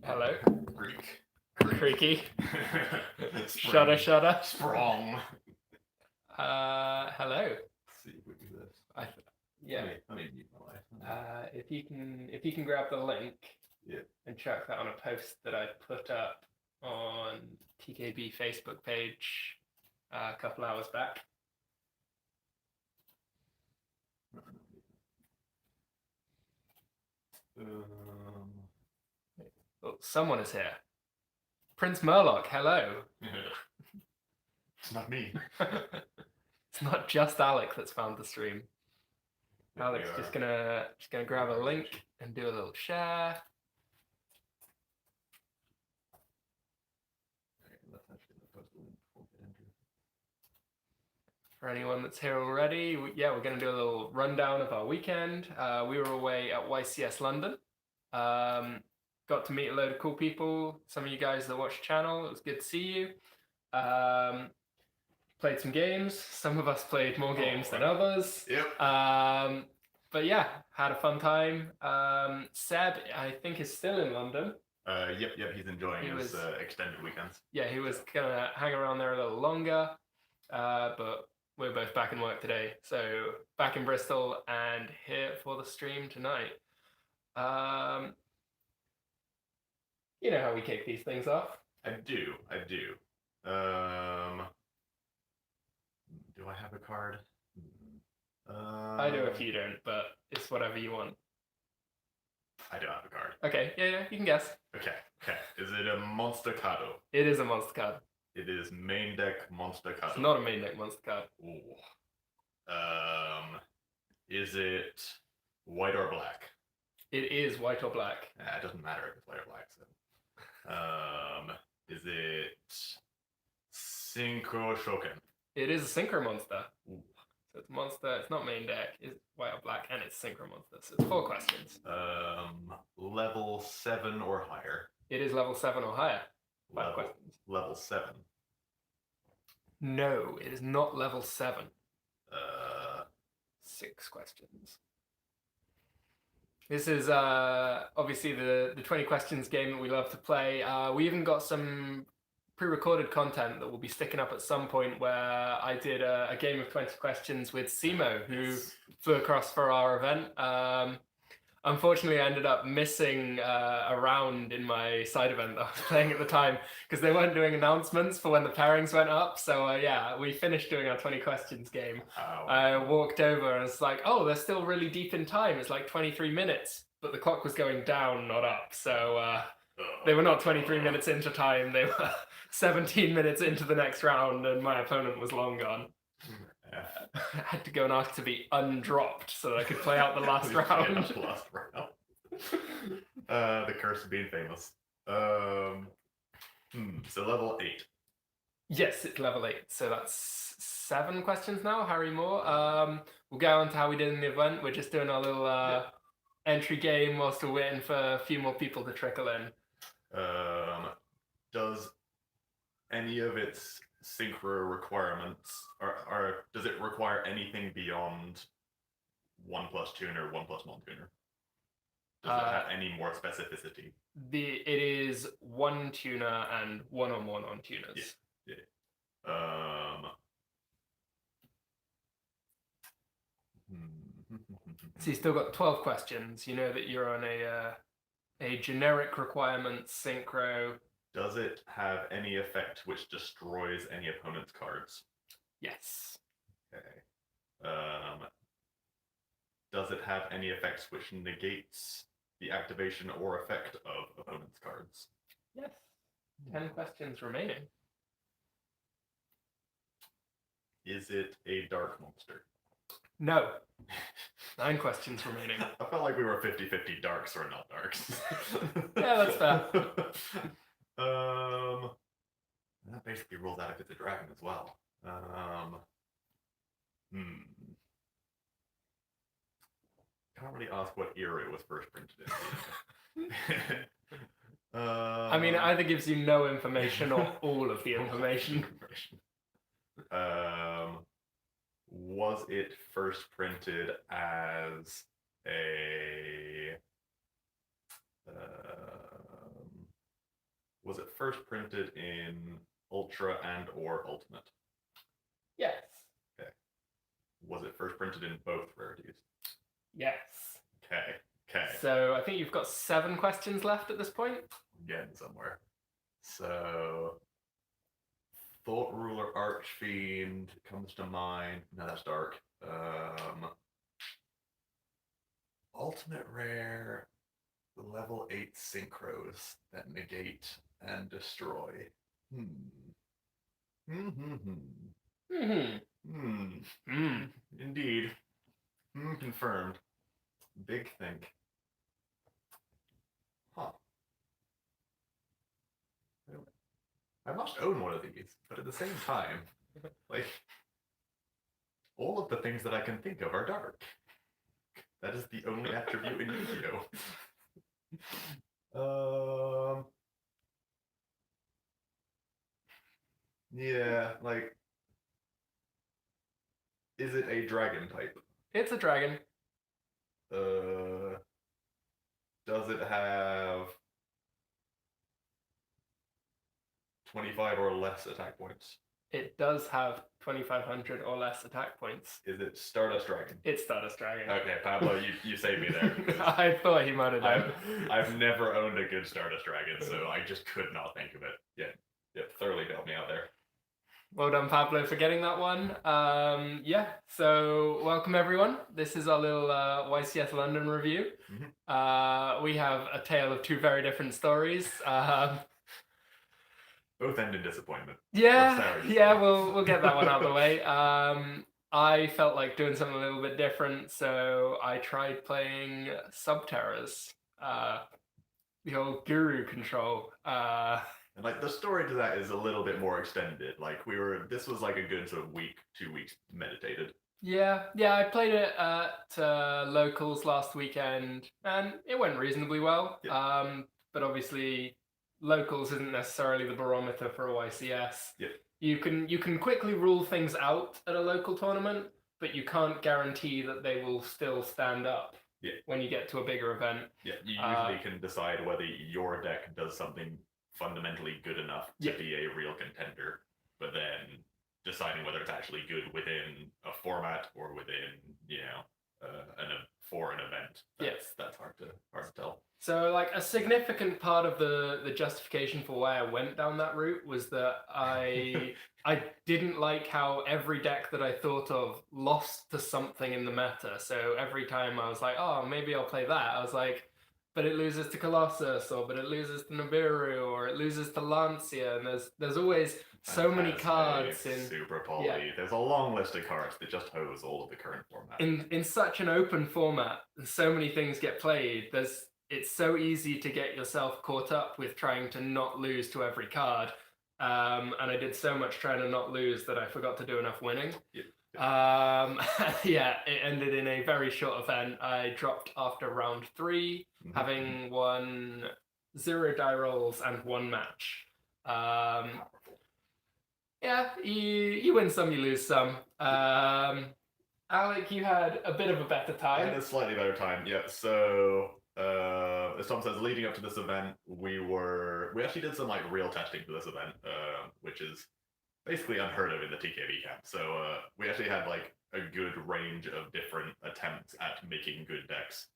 Hello. Greek. Creaky. Spring. Shudder. Sprong. Hello. Let's see if we do this. Yeah. Let me mute my life. If you can grab the link. Yeah. And chuck that on a post that I put up on TKB Facebook page a couple hours back. Oh, someone is here. Prince Murloc, hello. It's not me. It's not just Alec that's found the stream. Alec's just gonna grab a link and do a little share. For anyone that's here already, we're going to do a little rundown of our weekend. We were away at YCS London. Got to meet a load of cool people. Some of you guys that watch the channel, it was good to see you. Played some games. Some of us played more games than others. Yep. But yeah, had a fun time. Seb, I think, is still in London. Yep, he's enjoying his extended weekends. Yeah, he was going to hang around there a little longer, but we're both back in work today, so back in Bristol and here for the stream tonight. You know how we kick these things off? I do. Do I have a card? I do if you don't, but it's whatever you want. I don't have a card. Okay, yeah, you can guess. Okay. Is it a monster card? It is a monster card. It is main deck monster card. It's not a main deck monster card. Ooh. Is it white or black? It is white or black. It doesn't matter if it's white or black. So. Is it Synchro Shoken? It is a synchro monster. Ooh. So it's a monster. It's not main deck. It's white or black, and it's synchro monster. So it's 4 questions. Level 7 or higher. It is level 7 or higher. 5 questions. Level 7. No, it is not level 7. 6 questions. This is obviously the 20 questions game that we love to play. We even got some pre-recorded content that will be sticking up at some point where I did a game of 20 questions with Simo, who flew across for our event. Unfortunately, I ended up missing a round in my side event that I was playing at the time because they weren't doing announcements for when the pairings went up. So yeah, we finished doing our 20 questions game. Oh. I walked over and it's like, oh, they're still really deep in time. It's like 23 minutes, but the clock was going down, not up. So they were not 23 minutes into time. They were 17 minutes into the next round and my opponent was long gone. I had to go and ask to be undropped so that I could play out the last round. The curse of being famous. So level 8. Yes, it's level 8. So that's 7 questions now. Harry Moore. We'll go on to how we did in the event. We're just doing our little entry game whilst we're waiting for a few more people to trickle in. Does any of its synchro requirements, or does it require anything beyond 1+ tuner, 1+1 tuner? Does it have any more specificity? It is 1 tuner and 1 or more non-tuners. Yeah. So you still got 12 questions. You know that you're on a generic requirement synchro. Does it have any effect which destroys any opponent's cards? Yes. Okay. Does it have any effects which negates the activation or effect of opponent's cards? Yes. 10 questions remaining. Is it a dark monster? No. 9 questions remaining. I felt like we were 50-50 darks or not darks. Yeah, that's fair. That basically rules out if it's a dragon as well. Can't really ask what era it was first printed in. I mean, it either gives you no information or all of the information. Was it first printed as a Was it first printed in Ultra and or Ultimate? Yes. Okay. Was it first printed in both rarities? Yes. Okay. Okay. So I think you've got 7 questions left at this point. I'm getting somewhere. So, Thought Ruler Archfiend comes to mind. No, that's dark. Ultimate rare, level 8 synchros that negate and destroy. Indeed. Confirmed. Big think. Huh. I must own one of these, but at the same time, like, all of the things that I can think of are dark. That is the only attribute in Yu-Gi-Oh! Yeah, like, is it a dragon type? It's a dragon. Does it have 25 or less attack points? It does have 2,500 or less attack points. Is it Stardust Dragon? It's Stardust Dragon. Okay, Pablo, you saved me there. I thought he might have done. I've never owned a good Stardust Dragon, so I just could not think of it. Yeah, thoroughly bailed me out there. Well done, Pablo, for getting that one. Yeah, so welcome everyone. This is our little YCS London review. We have a tale of 2 very different stories. Both end in disappointment. Yeah, we'll get that one out of the way. I felt like doing something a little bit different, so I tried playing Subterrors, the old Guru control. And like the story to that is a little bit more extended. Like this was like a good sort of week, 2 weeks meditated. Yeah, I played it at locals last weekend, and it went reasonably well. Yeah. But obviously, locals isn't necessarily the barometer for a YCS. Yeah. You can quickly rule things out at a local tournament, but you can't guarantee that they will still stand up. Yeah. When you get to a bigger event. Yeah, you usually can decide whether your deck does something fundamentally good enough to be a real contender, but then deciding whether it's actually good within a format or within, for an event. That's hard to tell. So like a significant part of the justification for why I went down that route was that I didn't like how every deck that I thought of lost to something in the meta. So every time I was like, oh, maybe I'll play that, I was like, but it loses to Colossus, or but it loses to Nibiru, or it loses to Lancia, and there's always so many cards in Super Poly. Yeah. There's a long list of cards that just hose all of the current format. In such an open format, and so many things get played, it's so easy to get yourself caught up with trying to not lose to every card. And I did so much trying to not lose that I forgot to do enough winning. Yeah, it ended in a very short event. I dropped after round 3, having won 0 die rolls and 1 match. Yeah, you win some, you lose some. Alec, you had a bit of a better time. I had a slightly better time, yeah. So, as Tom says, leading up to this event, we actually did some like real testing for this event, which is basically unheard of in the TKB camp. So we actually had like a good range of different attempts at making good decks.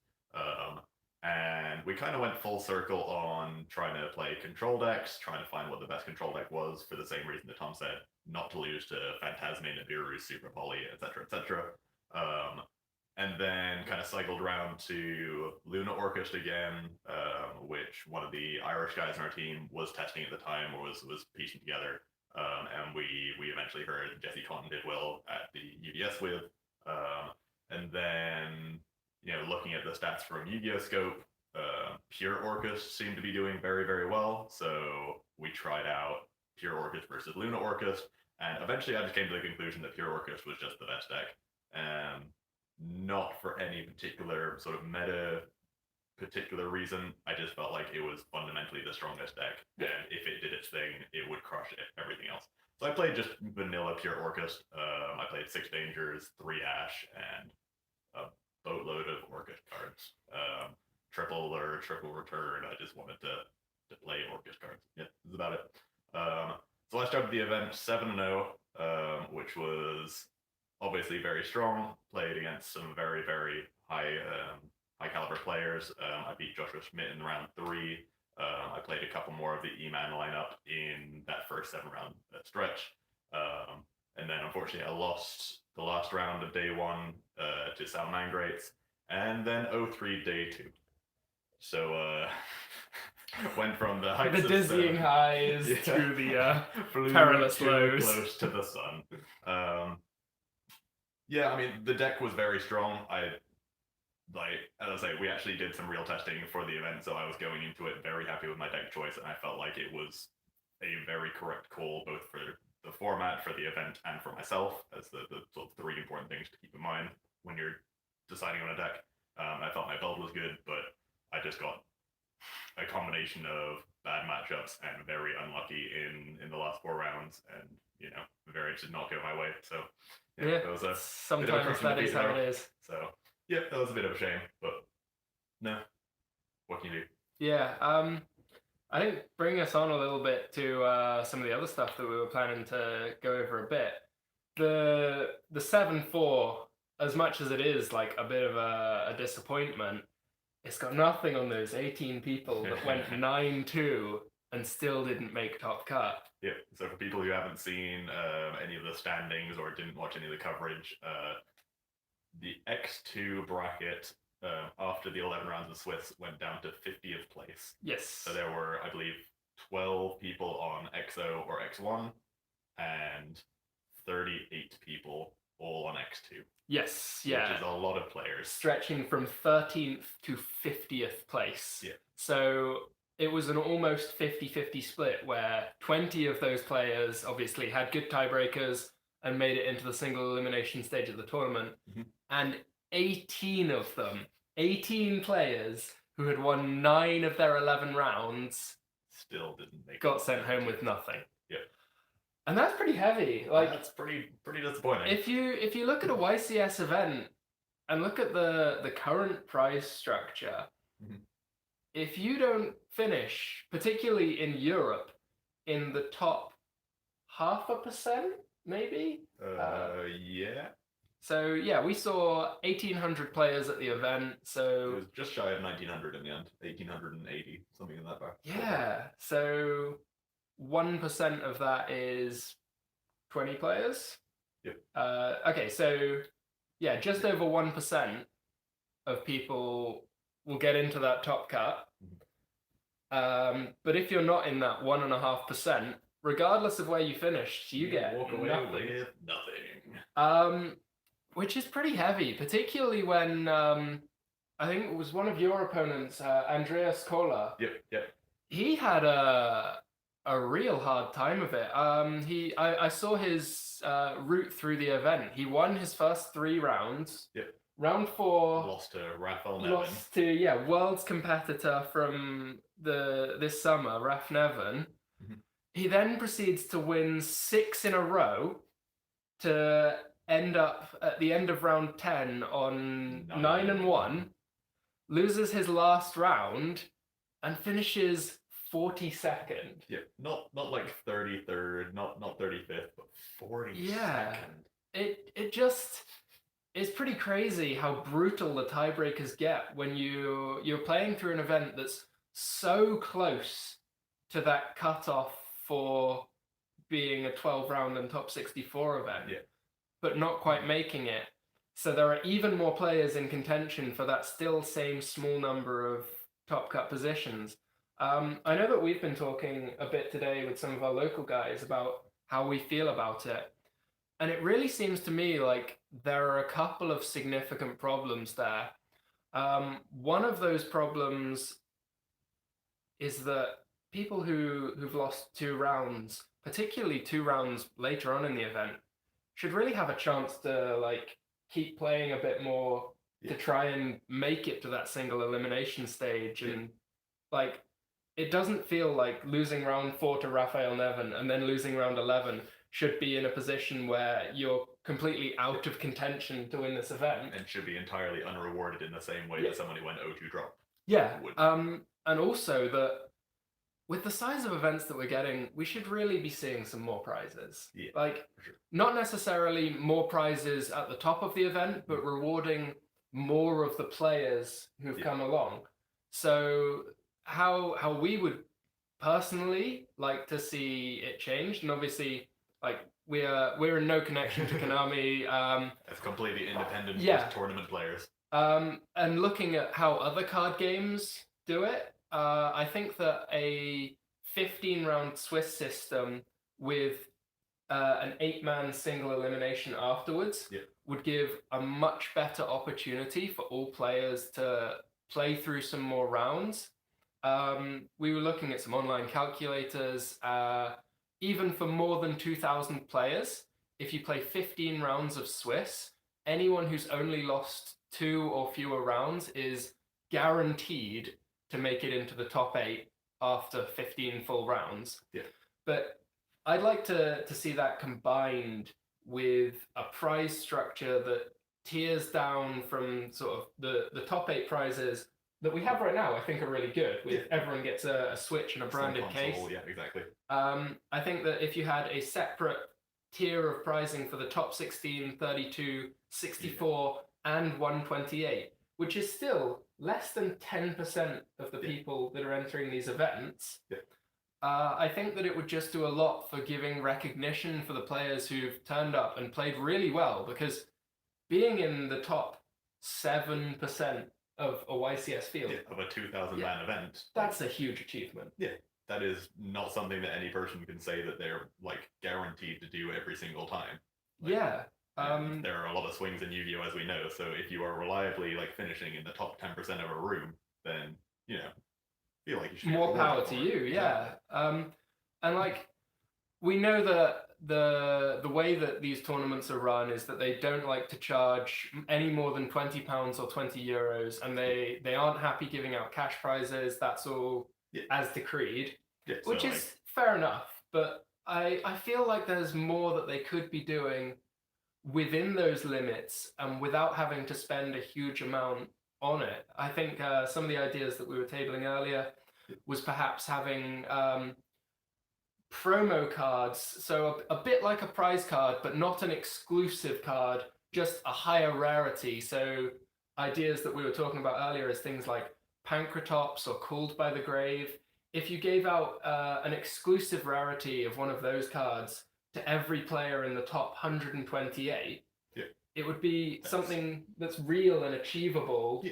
And we kind of went full circle on trying to play control decks, trying to find what the best control deck was for the same reason that Tom said, not to lose to Phantasme, Nibiru, Super Poly, etc., etc. And then kind of cycled around to Luna Orchest again, which one of the Irish guys in our team was testing at the time, or was piecing together. And we eventually heard Jesse Cotton did well at the UDS with. And then, looking at the stats from Yu-Gi-Oh! Scope, Pure Orchest seemed to be doing very, very well. So we tried out Pure Orchest versus Luna Orchest. And eventually I just came to the conclusion that Pure Orchest was just the best deck. Not for any particular sort of particular reason. I just felt like it was fundamentally the strongest deck, and if it did its thing, it would crush everything else. So I played just vanilla Pure Orchest. I played 6 Dangers, 3 Ash, and a boatload of Orchest cards. Triple Alert, Triple Return. I just wanted to to play or gift cards. Yeah, that's about it. So I started the event 7-0, which was obviously very strong. Played against some very, very high caliber players. I beat Joshua Schmidt in round 3. I played a couple more of the E-Man lineup in that first 7-round stretch. And then unfortunately I lost the last round of day 1 to Sal Mangrates, and then 0-3 day 2. So went from the heights The dizzying highs to the perilous lows. Close to the sun. Yeah, I mean, the deck was very strong. As I say, we actually did some real testing for the event, so I was going into it very happy with my deck choice, and I felt like it was a very correct call, both for the format, for the event, and for myself, as the sort of 3 important things to keep in mind when you're deciding on a deck. I felt my build was good, but I just got a combination of bad matchups and very unlucky in the last 4 rounds, and variance did not go my way. So yeah, that was a sometimes that is how it is. So yeah, that was a bit of a shame, but no, what can you do? Yeah, I think bringing us on a little bit to some of the other stuff that we were planning to go over a bit. The 7-4, as much as it is like a bit of a disappointment, it's got nothing on those 18 people that went 9-2 and still didn't make top cut. Yeah, so for people who haven't seen any of the standings or didn't watch any of the coverage, the X2 bracket after the 11 rounds of Swiss went down to 50th place. Yes. So there were, I believe, 12 people on XO or X1 and 38 people all on X2. Yes, yeah. Which is a lot of players. Stretching from 13th to 50th place. Yeah. So it was an almost 50-50 split where 20 of those players obviously had good tiebreakers and made it into the single elimination stage of the tournament. Mm-hmm. And 18 of them, 18 players who had won 9 of their 11 rounds, still didn't make got sent home with nothing. Yeah. And that's pretty heavy. Like, that's pretty disappointing. If you look at a YCS event and look at the current prize structure, mm-hmm. if you don't finish, particularly in Europe, in the top 0.5%, maybe? Yeah. So yeah, we saw 1,800 players at the event. So it was just shy of 1,900 in the end, 1,880, something in that back. Yeah. So 1% of that is 20 players. Yep. Okay, so yeah, just over 1% of people will get into that top cut. Mm-hmm. But if you're not in that 1.5%, regardless of where you finished, you get walk away nothing. With nothing. Which is pretty heavy, particularly when I think it was one of your opponents, Andreas Kohler. Yep. He had a real hard time of it. I saw his route through the event. He won his first 3 rounds. Yep. Round 4 lost to Raphael Nevin. Lost to world's competitor from this summer, Raf Nevin. Mm-hmm. He then proceeds to win 6 in a row to end up at the end of round 10 on 9-1, loses his last round, and finishes 42nd. Yeah, not like 33rd, not 35th, but 42nd. Yeah, it just is pretty crazy how brutal the tiebreakers get when you're playing through an event that's so close to that cutoff for being a 12-round and top 64 event. Yeah. But not quite making it. So there are even more players in contention for that still same small number of top cut positions. I know that we've been talking a bit today with some of our local guys about how we feel about it. And it really seems to me like there are a couple of significant problems there. One of those problems is that people who've lost 2 rounds, particularly 2 rounds later on in the event, should really have a chance to keep playing a bit more to try and make it to that single elimination stage. And it doesn't feel like losing round 4 to Raphael Nevin and then losing round 11 should be in a position where you're completely out of contention to win this event. And should be entirely unrewarded in the same way that someone who went 0-2 drop. Yeah. And also that with the size of events that we're getting, we should really be seeing some more prizes. Yeah, Like, for sure. not necessarily more prizes at the top of the event, but rewarding more of the players who've Yeah. come along. So how we would personally like to see it changed, and obviously, like we're in no connection to Konami. As completely independent Yeah. just tournament players. And looking at how other card games do it, I think that a 15-round Swiss system with an 8-man single elimination afterwards Yeah. would give a much better opportunity for all players to play through some more rounds. We were looking at some online calculators. Even for more than 2,000 players, if you play 15 rounds of Swiss, anyone who's only lost 2 or fewer rounds is guaranteed to make it into the top 8 after 15 full rounds. Yeah. But I'd like to see that combined with a prize structure that tiers down from sort of the top 8 prizes that we have right now. I think are really good. With everyone gets a Switch and a branded case. Yeah, exactly. I think that if you had a separate tier of prizing for the top 16, 32, 64, and 128, which is still less than 10% of the people that are entering these events. Yeah. I think that it would just do a lot for giving recognition for the players who've turned up and played really well, because being in the top 7% of a YCS field, of a 2,000 man event, that's a huge achievement. Yeah, that is not something that any person can say that they're like guaranteed to do every single time. Like, yeah. There are a lot of swings in Yu-Gi-Oh, as we know. So if you are reliably like finishing in the top 10% of a room, then feel like you should more power to you. Yeah. And like we know that the way that these tournaments are run is that they don't like to charge any more than £20 or €20, and they aren't happy giving out cash prizes. That's all as decreed, which is fair enough. But I feel like there's more that they could be doing within those limits and without having to spend a huge amount on it. I think some of the ideas that we were tabling earlier was perhaps having promo cards, so a bit like a prize card, but not an exclusive card, just a higher rarity. So ideas that we were talking about earlier is things like Pancratops or Called by the Grave. If you gave out an exclusive rarity of one of those cards to every player in the top 128, it would be something that's real and achievable.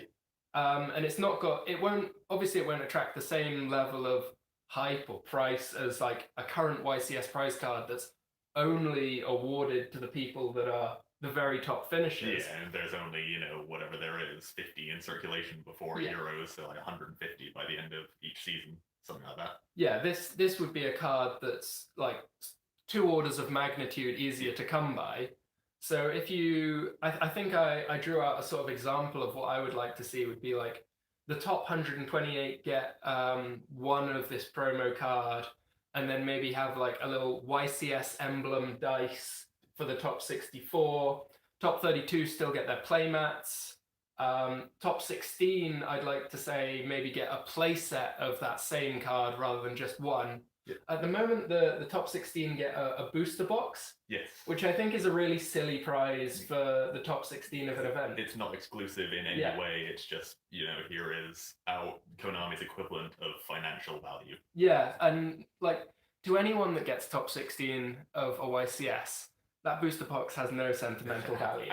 And it won't attract the same level of hype or price as like a current YCS prize card that's only awarded to the people that are the very top finishers. Yeah, and there's only, whatever there is, 50 in circulation before Euros, so like 150 by the end of each season, something like that. Yeah, this would be a card that's like 2 orders of magnitude easier to come by. So if I think I drew out a sort of example of what I would like to see would be like the top 128 get one of this promo card, and then maybe have like a little YCS emblem dice for the top 64. Top 32 still get their playmats. Top 16, I'd like to say maybe get a playset of that same card rather than just one. At the moment, the top 16 get a booster box, which I think is a really silly prize for the top 16 of an event. It's not exclusive in any way. It's just, here is Konami's equivalent of financial value. Yeah, and like to anyone that gets top 16 of a YCS, that booster box has no sentimental value.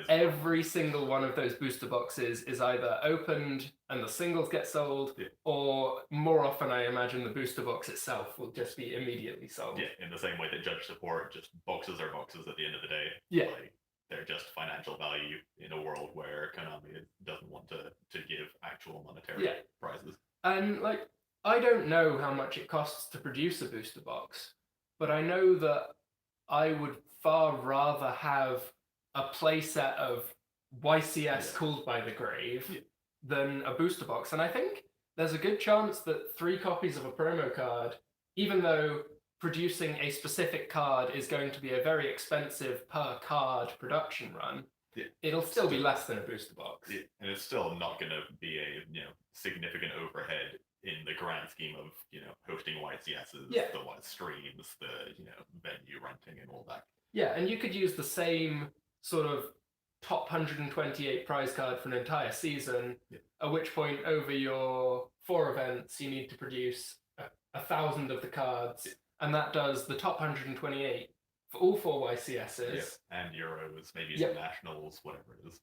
Every single one of those booster boxes is either opened and the singles get sold, or more often I imagine the booster box itself will just be immediately sold. Yeah, in the same way that judge support, just boxes are boxes at the end of the day. Yeah. They're just financial value in a world where Konami doesn't want to give actual monetary prizes. And I don't know how much it costs to produce a booster box, but I know that I would far rather have a playset of YCS Called by the Grave than a booster box. And I think there's a good chance that 3 copies of a promo card, even though producing a specific card is going to be a very expensive per card production run, it'll still be less than a booster box. And it's still not going to be a significant overhead in the grand scheme of hosting YCSs, Yeah. the streams, the venue renting and all that. Yeah, and you could use the same sort of top 128 prize card for an entire season, at which point over your 4 events you need to produce 1,000 of the cards, and that does the top 128 for all 4 YCSs. And Euros, maybe some nationals, whatever it is.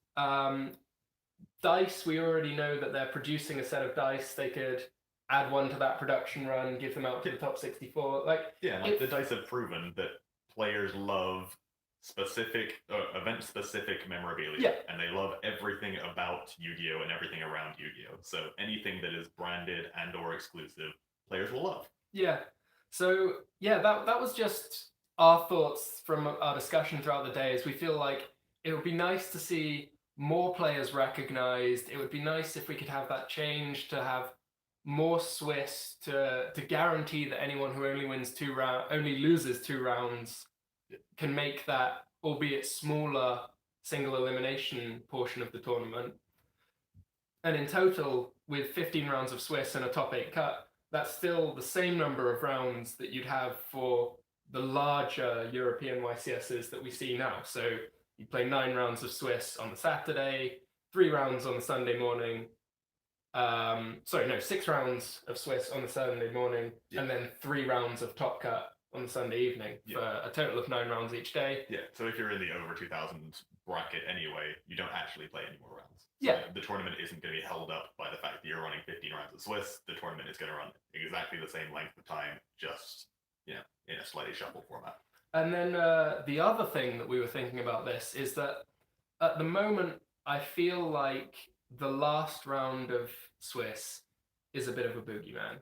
Dice, we already know that they're producing a set of dice. They could add one to that production run, give them out to the top 64. The Dice have proven that players love specific, event-specific memorabilia, and they love everything about Yu-Gi-Oh! And everything around Yu-Gi-Oh! So anything that is branded and or exclusive, players will love. Yeah. So that was just our thoughts from our discussion throughout the day. Is we feel like it would be nice to see more players recognized. It would be nice if we could have that change to have more Swiss to guarantee that anyone who only loses 2 rounds can make that, albeit smaller, single elimination portion of the tournament. And in total, with 15 rounds of Swiss and a top 8 cut, that's still the same number of rounds that you'd have for the larger European YCSs that we see now. So you play 9 rounds of Swiss on the Saturday, 3 rounds on the Sunday morning. 6 rounds of Swiss on the Sunday morning, and then 3 rounds of top cut on the Sunday evening for a total of 9 rounds each day. Yeah, so if you're in the over 2,000 bracket anyway, you don't actually play any more rounds. So the tournament isn't going to be held up by the fact that you're running 15 rounds of Swiss. The tournament is going to run exactly the same length of time, just in a slightly shuffled format. And then the other thing that we were thinking about this is that at the moment, I feel like the last round of Swiss is a bit of a boogeyman.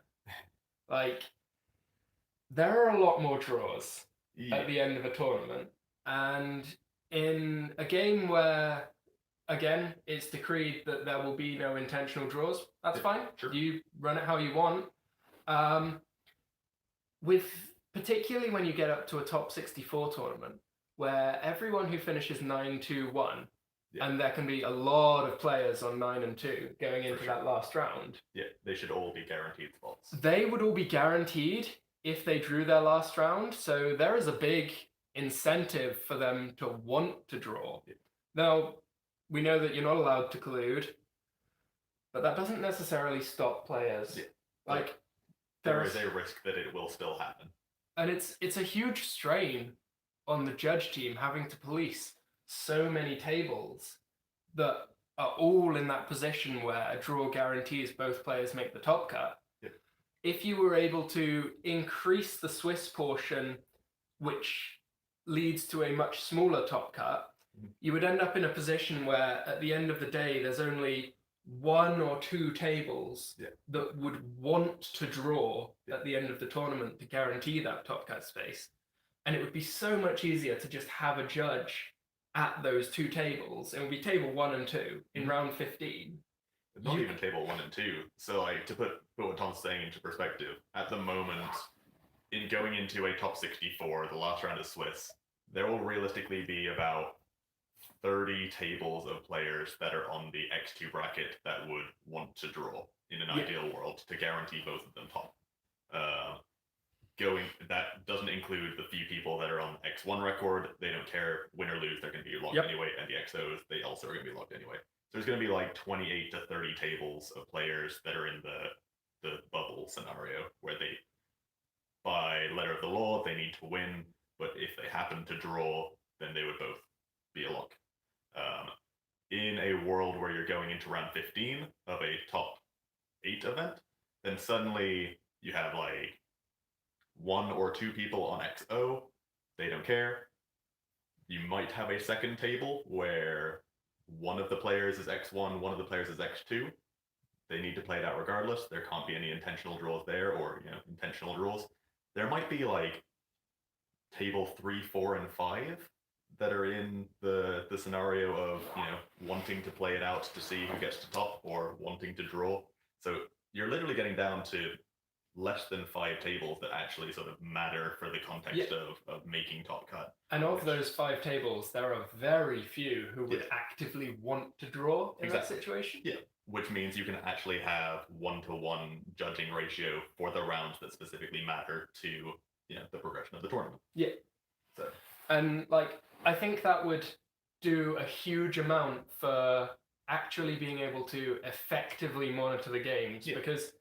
There are a lot more draws at the end of a tournament, and in a game where, again, it's decreed that there will be no intentional draws, that's fine. Sure. You run it how you want. Particularly when you get up to a top 64 tournament, where everyone who finishes 9-2-1, and there can be a lot of players on 9 and 2 going into that last round. Yeah, they should all be guaranteed spots. They would all be guaranteed if they drew their last round, so there is a big incentive for them to want to draw. Now, we know that you're not allowed to collude, but that doesn't necessarily stop players. There is a risk that it will still happen. And it's a huge strain on the judge team having to police so many tables that are all in that position where a draw guarantees both players make the top cut. If you were able to increase the Swiss portion, which leads to a much smaller top cut, you would end up in a position where at the end of the day there's only 1 or 2 tables that would want to draw at the end of the tournament to guarantee that top cut space. And it would be so much easier to just have a judge at those 2 tables. It would be table 1 and 2 in round 15. Not even table 1 and 2. So to put what Tom's saying into perspective, at the moment, in going into a top 64, the last round of Swiss, there will realistically be about 30 tables of players that are on the X2 bracket that would want to draw in an ideal world to guarantee both of them top. That doesn't include the few people that are on X1 record. They don't care, win or lose, they're going to be locked anyway, and the XOs, they also are going to be locked anyway. So there's going to be like 28 to 30 tables of players that are in the bubble scenario where they, by letter of the law, they need to win, but if they happen to draw, then they would both be a lock. In a world where you're going into round 15 of a top 8 event, then suddenly you have like 1 or 2 people on XO, they don't care. You might have a second table where one of the players is X1, one of the players is X2. They need to play it out regardless. There can't be any intentional draws there, or intentional draws. There might be like table 3, 4, and 5 that are in the scenario of wanting to play it out to see who gets to top or wanting to draw. So you're literally getting down to less than 5 tables that actually sort of matter for the context of making top cut. And of those 5 tables, there are very few who would actively want to draw in that situation. Yeah, which means you can actually have 1-to-1 judging ratio for the rounds that specifically matter to the progression of the tournament. Yeah. So. And like, I think that would do a huge amount for actually being able to effectively monitor the games, because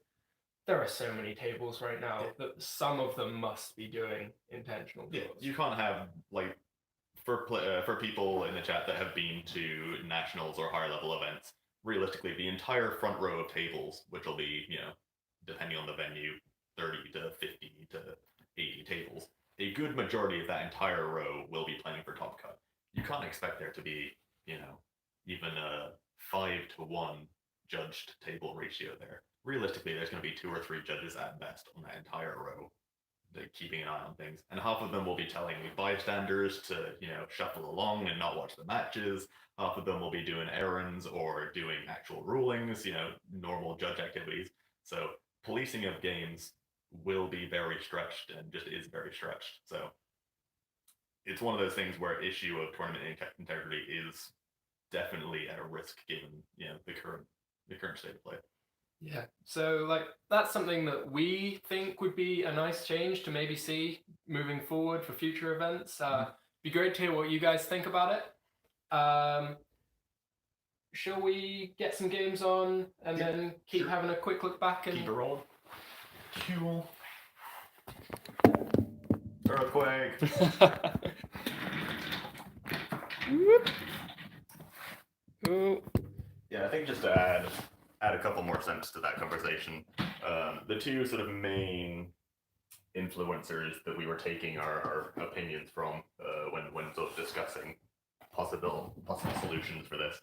there are so many tables right now that some of them must be doing intentional draws. You can't have, like, for people in the chat that have been to nationals or higher level events, realistically, the entire front row of tables, which will be, depending on the venue, 30 to 50 to 80 tables, a good majority of that entire row will be playing for top cut. You can't expect there to be, even a 5-to-1 judged table ratio there. Realistically, there's going to be 2 or 3 judges at best on that entire row, keeping an eye on things. And half of them will be telling the bystanders to, shuffle along and not watch the matches. Half of them will be doing errands or doing actual rulings, normal judge activities. So policing of games will be very stretched and just is very stretched. So it's one of those things where issue of tournament integrity is definitely at a risk given, the current state of play. Yeah, so like that's something that we think would be a nice change to maybe see moving forward for future events. Be great to hear what you guys think about it. Shall we get some games on and then keep having a quick look back and keep it rolling? Cool. Earthquake. Ooh. Yeah, I think just to add a couple more cents to that conversation, the 2 sort of main influencers that we were taking our opinions from when sort of discussing possible solutions for this.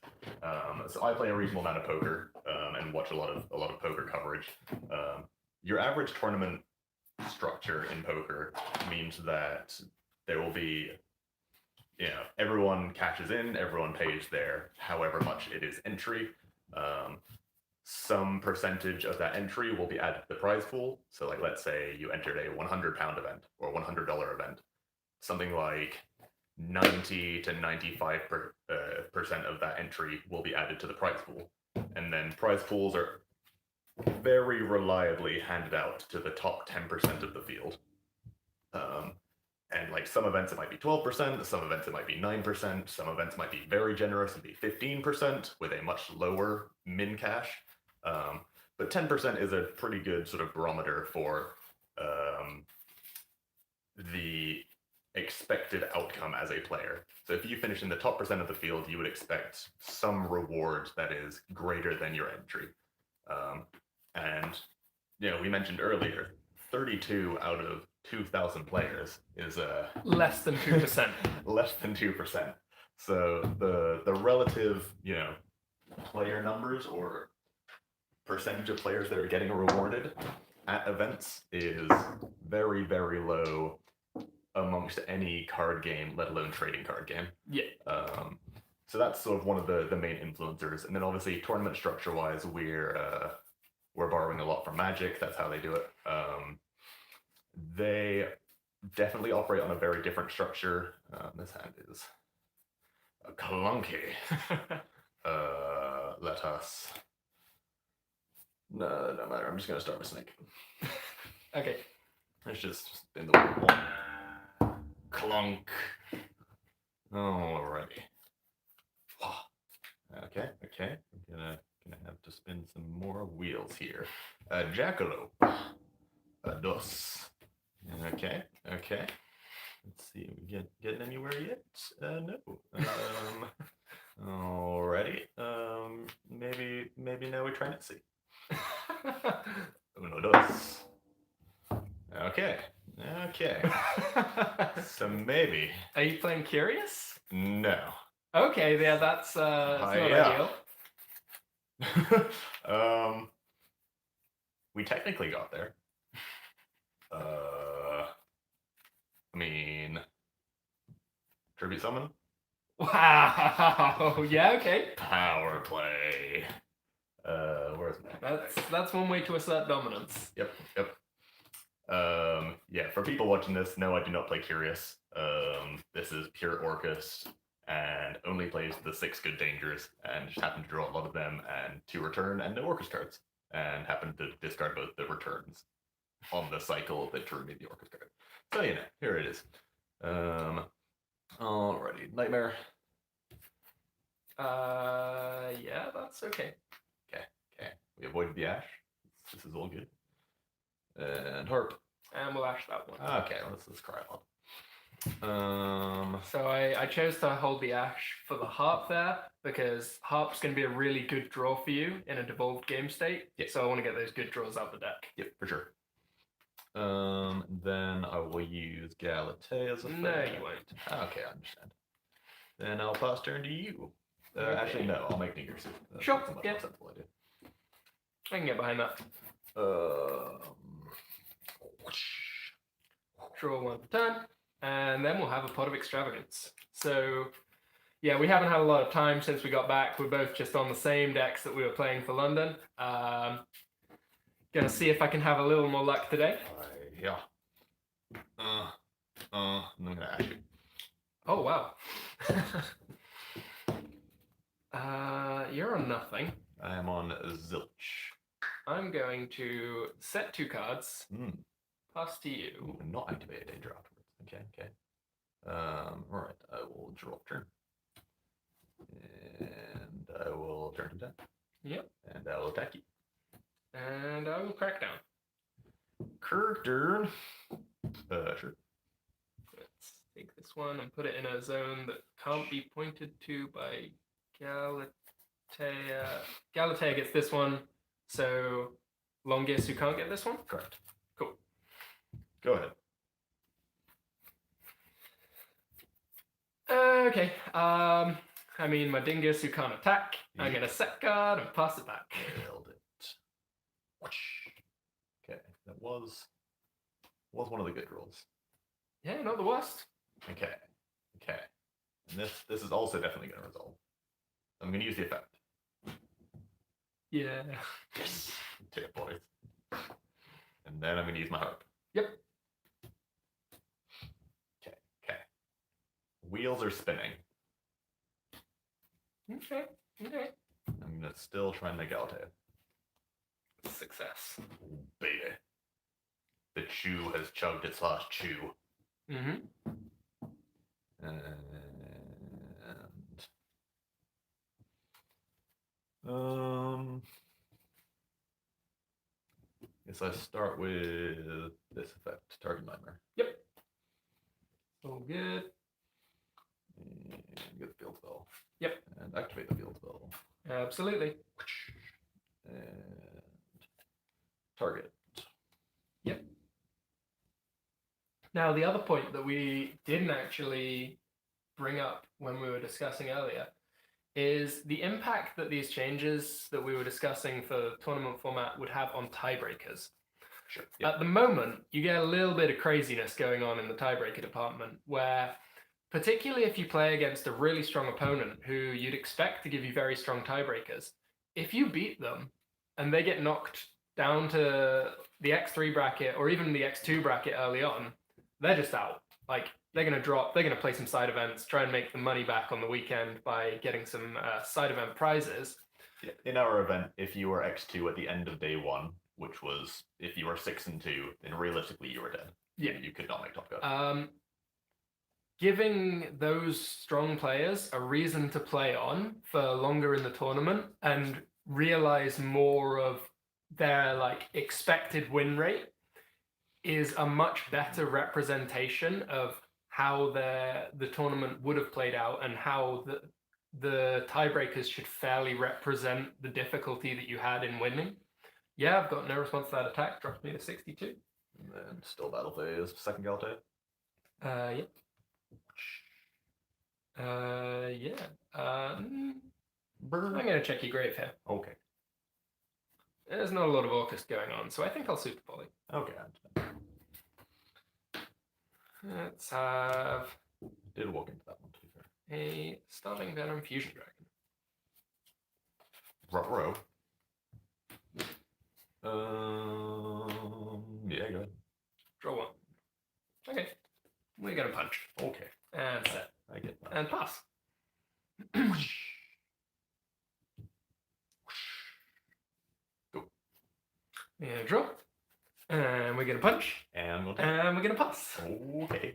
So I play a reasonable amount of poker and watch a lot of poker coverage. Your average tournament structure in poker means that there will be, everyone cashes in, everyone pays their however much it is entry. Some percentage of that entry will be added to the prize pool. So like, let's say you entered a £100 event or $100 event. Something like 90 to 95% of that entry will be added to the prize pool. And then prize pools are very reliably handed out to the top 10% of the field. And like some events it might be 12%, some events it might be 9%, some events might be very generous and be 15% with a much lower min cash. But 10% is a pretty good sort of barometer for the expected outcome as a player. So if you finish in the top percent of the field, you would expect some reward that is greater than your entry. And we mentioned earlier, 32 out of 2,000 players is less than 2%. Less than 2%. So the relative, player numbers or percentage of players that are getting rewarded at events is very, very low amongst any card game, let alone trading card game. Yeah. So that's sort of one of the main influencers. And then obviously tournament structure wise, we're borrowing a lot from Magic. That's how they do it. They definitely operate on a very different structure. This hand is clunky. Let us. No, no matter. I'm just gonna start with Snake. Okay. Let's just spin the wheel. Clunk. Alrighty. Okay. I'm gonna have to spin some more wheels here. Jackalope. Dos. Okay. Let's see. We getting anywhere yet? No. Alrighty. Maybe now we try and see. Uno, dos. Okay. So maybe. Are you playing Curious? No. Okay, yeah, that's not ideal. We technically got there. I mean, tribute summon. Wow. Yeah. Okay. Power play. Where's my? That's one way to assert dominance. Yep. Yeah, for people watching this, no, I do not play Curious. This is pure Orcus and only plays the 6 good dangers and just happen to draw a lot of them and 2 return and no Orcus cards. And happen to discard both the returns on the cycle that drew me the Orcus card. So, you know, here it is. Alrighty, Nightmare. Yeah, that's okay. Okay. We avoided the Ash. This is all good. And Harp. And we'll ash that one. Okay, let's cry out. So I chose to hold the ash for the harp there because harp's going to be a really good draw for you in a devolved game state. Yeah. So I want to get those good draws out the deck. Yep, for sure. Then I will use Galatea as a No, threat. you won't. Okay, I understand. Then I'll pass turn to you. Actually, no, I'll make Niger Suit. Sure, That's a much yeah. more sensible idea. I can get behind that. Draw one per turn, and then we'll have a pot of extravagance. So, yeah, we haven't had a lot of time since we got back. We're both just on the same decks that we were playing for London. Gonna see if I can have a little more luck today. Yeah. I'm gonna ask you. Oh, wow. You're on nothing. I am on Zilch. I'm going to set 2 cards, pass to you. Ooh, not activate a danger afterwards. Okay. Alright, I will draw turn. And I will turn to 10. Yep. And I will attack you. And I will crack down. Turn. Sure. Let's take this one and put it in a zone that can't be pointed to by Galatea. Galatea gets this one, so Longus who can't get this one? Correct. Cool. Go ahead. Okay. I mean, my dingus who can't attack. Yeah. I'm gonna set card and pass it back. Nailed it. Okay, that was one of the good rolls. Yeah, not the worst. Okay. And this is also definitely going to resolve. I'm going to use the effect. Yeah. Yes. Take it, boys. And then I'm going to use my harp. Yep. Okay. Wheels are spinning. Okay. I'm going to still try and make Galatea. Success. Oh, baby. The chew has chugged its last chew. Mm-hmm. And guess I start with this effect, target nightmare. Yep. All good. And get the field spell. Yep. And activate the field spell. Absolutely. And target. Yep. Now, the other point that we didn't actually bring up when we were discussing earlier is the impact that these changes that we were discussing for tournament format would have on tiebreakers. Sure. Yep. At the moment, you get a little bit of craziness going on in the tiebreaker department where, particularly if you play against a really strong opponent who you'd expect to give you very strong tiebreakers, if you beat them and they get knocked down to the X3 bracket or even the X2 bracket early on, they're just out. Like, they're going to drop, they're going to play some side events, try and make the money back on the weekend by getting some side event prizes. Yeah. In our event, if you were X2 at the end of day 1, which was if you were 6-2, then realistically you were dead. Yeah. You could not make top cut. Giving those strong players a reason to play on for longer in the tournament and realize more of their like expected win rate is a much better representation of how the tournament would have played out and how the tiebreakers should fairly represent the difficulty that you had in winning. Yeah, I've got no response to that attack. Drops me to 62. And then still battle phase, second Galatea. Yep. Yeah. I'm going to check your grave here. Okay. There's not a lot of Orcus going on, so I think I'll suit the poly. Okay. Let's have Did walk into that one, to be fair. a Starving Venom Fusion Dragon. Ruh-roh. Yeah, go ahead. to punch. Okay, And set. I get that. And pass. Go. We're going to draw. And we're going to punch. And we'll take. And we're going to pass. Okay.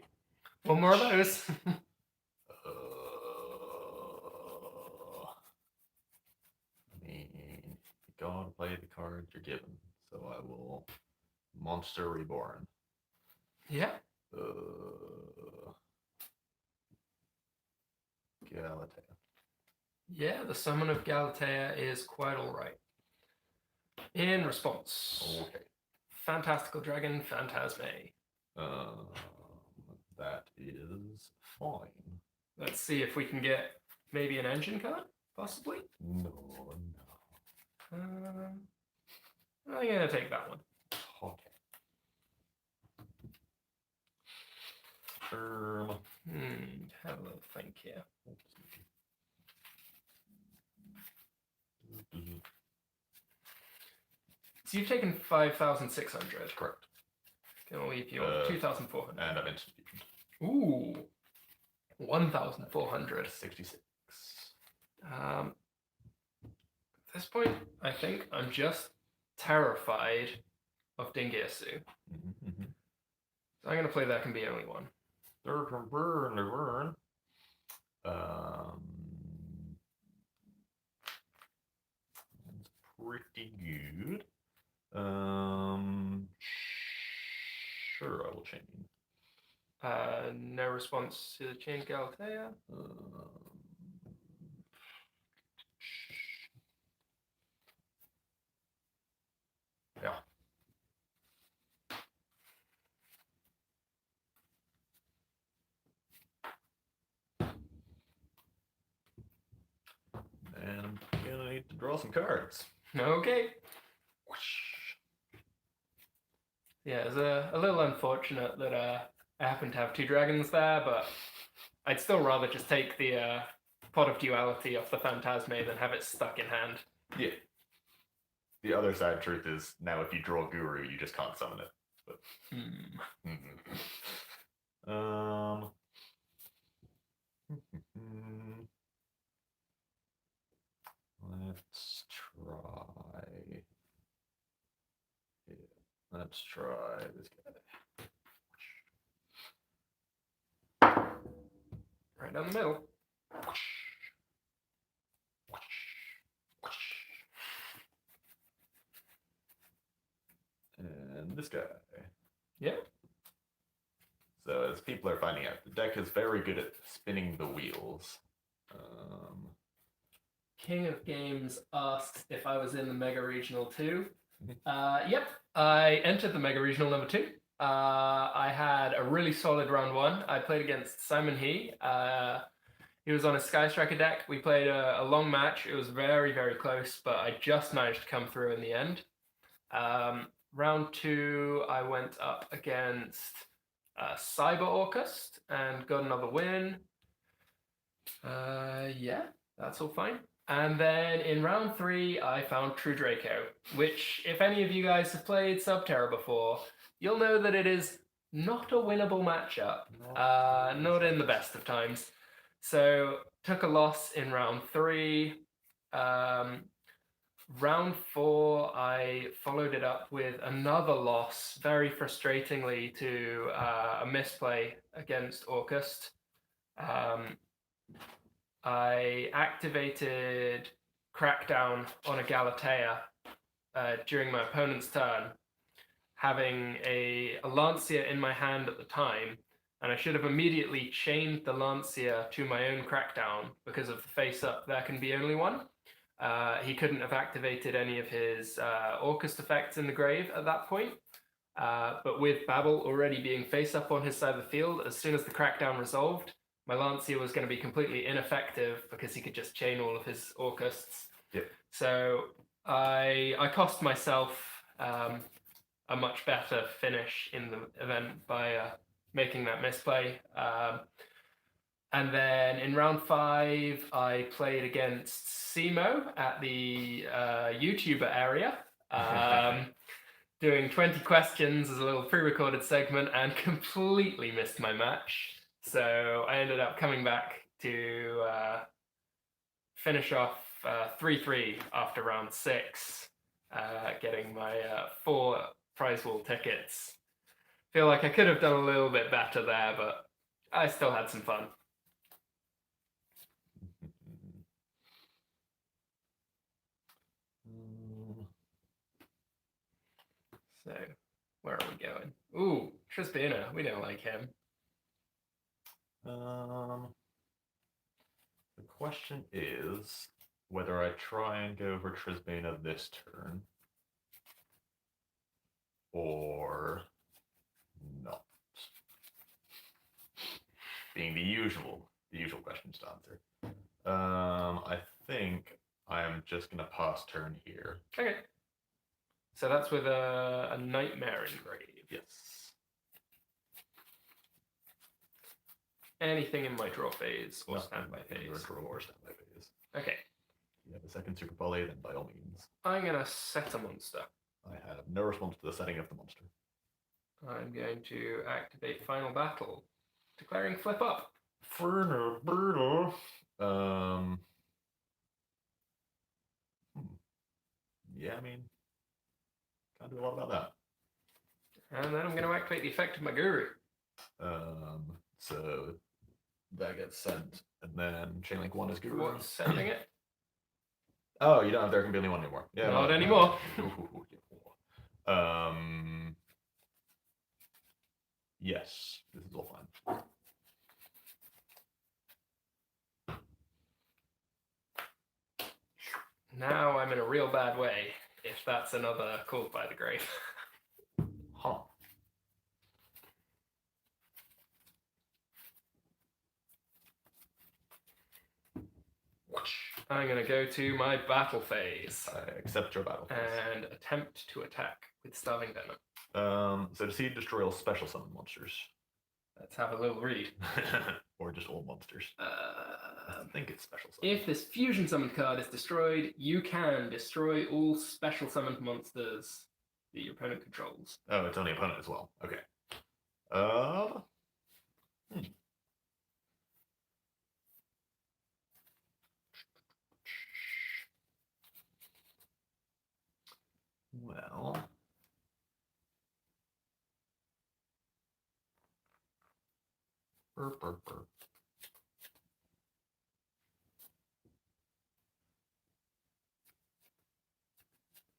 One more of those. I mean, you gotta play the cards you're given. So I will Monster Reborn. Yeah. Galatea. Yeah, the summon of Galatea is quite alright. In response. Okay. Fantastical Dragon Phantasme. That is fine. Let's see if we can get maybe an engine card, possibly. No. I'm gonna take that one. Okay. Have a little think here. So you've taken 5,600. Correct. Gonna leave you 2,400. And I'm instant fusion. Ooh, 1,400. 66. At this point, I think I'm just terrified of Dingirsu. So I'm going to play There Can Be Only One. That's pretty good. Sure, I will chain. No response to the chain Galatea. Yeah. And I'm gonna need to draw some cards. Okay. Yeah, it's a little unfortunate that I happen to have two dragons there, but I'd still rather just take the Pot of Duality off the Phantasme than have it stuck in hand. Yeah. The other sad truth is now if you draw Guru, you just can't summon it. But let's try. Yeah, let's try this guy. Right down the middle. And this guy. Yeah. So as people are finding out, the deck is very good at spinning the wheels. King of Games asks if I was in the Mega Regional 2. Yep, I entered the Mega Regional number 2. I had a really solid round 1. I played against Simon He. He was on a Sky Striker deck. We played a long match. It was very, very close, but I just managed to come through in the end. Round 2, I went up against Cyber Orcust and got another win. Yeah, that's all fine. And then in round 3, I found True Draco, which, if any of you guys have played Subterra before, you'll know that it is not a winnable matchup. Not in the best of times. So, took a loss in round 3. Round 4, I followed it up with another loss, very frustratingly, to a misplay against Orcust. I activated Crackdown on a Galatea during my opponent's turn, having a Lancia in my hand at the time, and I should have immediately chained the Lancia to my own Crackdown because of the face-up There Can Be Only One. He couldn't have activated any of his Orcust effects in the grave at that point. But with Babel already being face-up on his side of the field, as soon as the Crackdown resolved, my Lancia was going to be completely ineffective because he could just chain all of his Orcusts. Yep. So I cost myself a much better finish in the event by making that misplay. And then in round 5, I played against Simo at the YouTuber area, doing 20 questions as a little pre-recorded segment, and completely missed my match. So I ended up coming back to finish off 3-3 after round 6, getting my 4 prize wall tickets. Feel like I could have done a little bit better there, but I still had some fun. So, where are we going? Ooh, Trisbina. We don't like him. The question is whether I try and go for Trisbana this turn or not. Being the usual questions to answer. I think I'm just gonna pass turn here. Okay. So that's with a Nightmare Engrave. Yes. Anything in my draw phase or Nothing standby in your phase? draw or standby phase. Okay. You have a second super poly, then by all means. I'm going to set a monster. I have no response to the setting of the monster. I'm going to activate Final Battle, declaring flip up. Yeah, I mean, can't do a lot about that. And then I'm going to activate the effect of my Guru. So that gets sent, and then Chainlink 1 is Guru. What's sending it? Oh, you don't have There Can Be Only One anymore. Yeah, Not anymore. Yes, this is all fine. Now I'm in a real bad way, if that's another Called by the Grave. Huh. I'm going to go to my battle phase. I accept your battle phase. And attempt to attack with Starving Venom. So to see destroy all special summon monsters. Let's have a little read. Or just all monsters. I think it's special summon. If this fusion summoned card is destroyed, you can destroy all special summoned monsters that your opponent controls. Oh, it's only opponent as well. Okay. Well. Burp.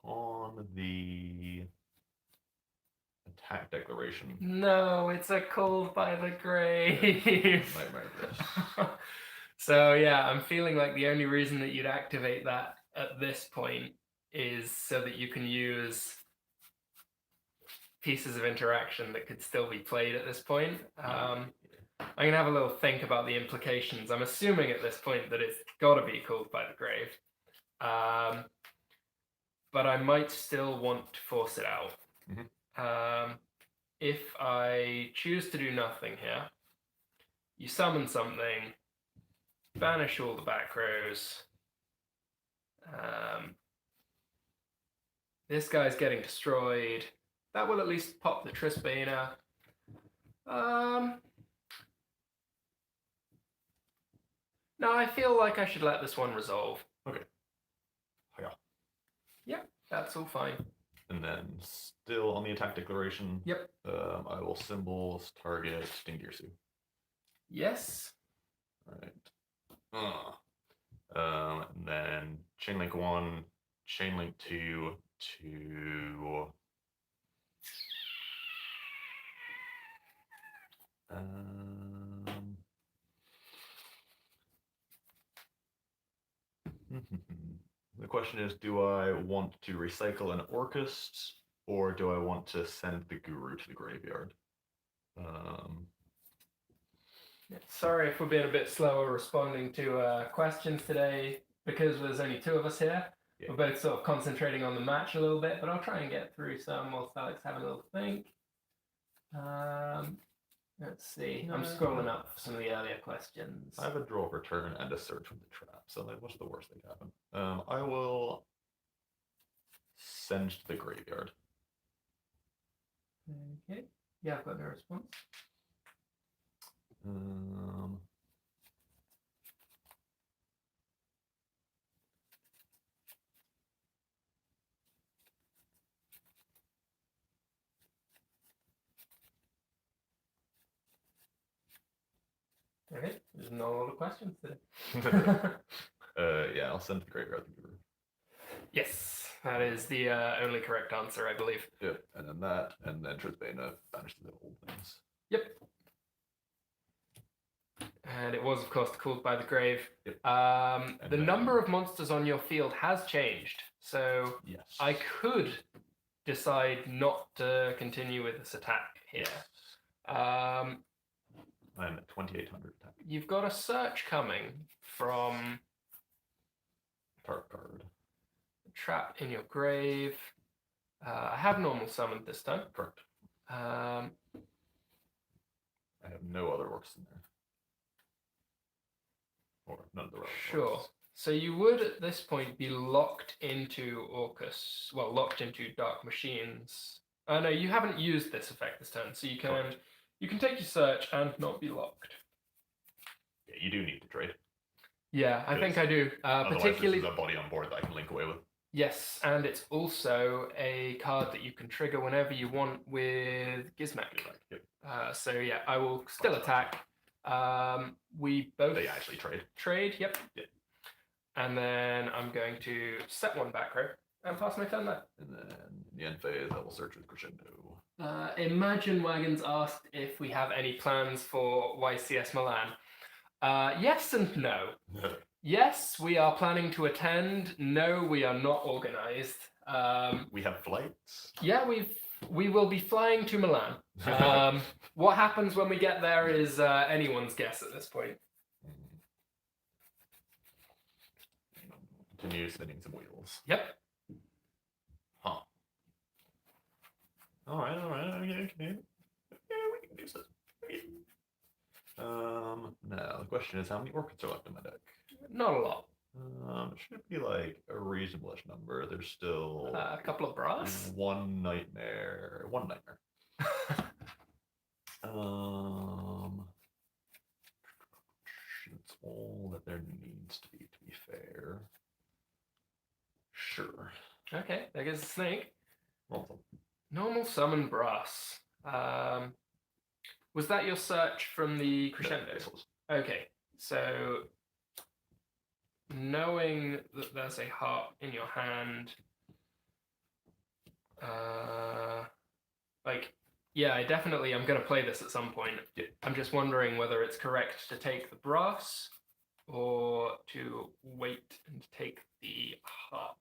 On the attack declaration. No, it's a Called by the Grave. Nightmare. So yeah, I'm feeling like the only reason that you'd activate that at this point is so that you can use pieces of interaction that could still be played at this point. I'm going to have a little think about the implications. I'm assuming at this point that it's got to be Called by the Grave. But I might still want to force it out. Mm-hmm. If I choose to do nothing here, you summon something, banish all the back rows. This guy's getting destroyed. That will at least pop the Trisbana. No, I feel like I should let this one resolve. Okay. Yeah. Yep, that's all fine. And then still on the attack declaration. Yep. I will symbols target Stingirsu. Yes. All right. And then Chainlink 1, Chainlink 2 to the question is, do I want to recycle an Orcust or do I want to send the Guru to the graveyard? Sorry if we're being a bit slower responding to questions today because there's only 2 of us here. Yeah. We're both sort of concentrating on the match a little bit, but I'll try and get through some whilst Alex having a little think. Let's see. I'm scrolling up for some of the earlier questions. I have a draw return and a search from the trap, so like, what's the worst that can happen? I will send to the graveyard. Okay. Yeah, I've got no response. Okay, there's no other questions today. Yeah, I'll send to the graveyard. Yes, that is the only correct answer, I believe. Yep, and then that, and then Trisbane banishes the old things. Yep. And it was, of course, Called by the Grave. Yep. The number of monsters on your field has changed, so yes. I could decide not to continue with this attack here. I'm at 2,800 attack. You've got a search coming from Tarp card. Trap in your grave. I have normal summoned this time. Correct. I have no other works in there. Or none of the relevant Sure. works. So you would at this point be locked into Orcus. Well, locked into Dark Machines. No, you haven't used this effect this turn, so you can Correct. you can take your search and not be locked. Yeah, you do need to trade. Yeah, I think I do. Otherwise, Particularly, this is a body on board that I can link away with. yes, and it's also a card that you can trigger whenever you want with Gizmek. Yep. So yeah, I will still attack. We both They actually trade. trade. Yep. Yep. And then I'm going to set one back row and pass my turn there. And then in the end phase, I will search with Crescendo. Imagine Wagons asked if we have any plans for YCS Milan. Yes and no. Yes, we are planning to attend. No, we are not organized. We have flights. Yeah, we will be flying to Milan. What happens when we get there is anyone's guess at this point. Continue spinning some wheels. Yep. Huh. All right. Okay. Yeah, we can do this. Okay. Now the question is, how many orchids are left in my deck? Not a lot. It should be like a reasonable-ish number. There's still A couple of brass. One nightmare. That's all that there needs to be fair. Sure. Okay, there goes the snake. Well, Normal summon brass. Was that your search from the crescendo? Okay, so knowing that there's a harp in your hand, yeah, I'm going to play this at some point. Yeah. I'm just wondering whether it's correct to take the brass or to wait and take the harp.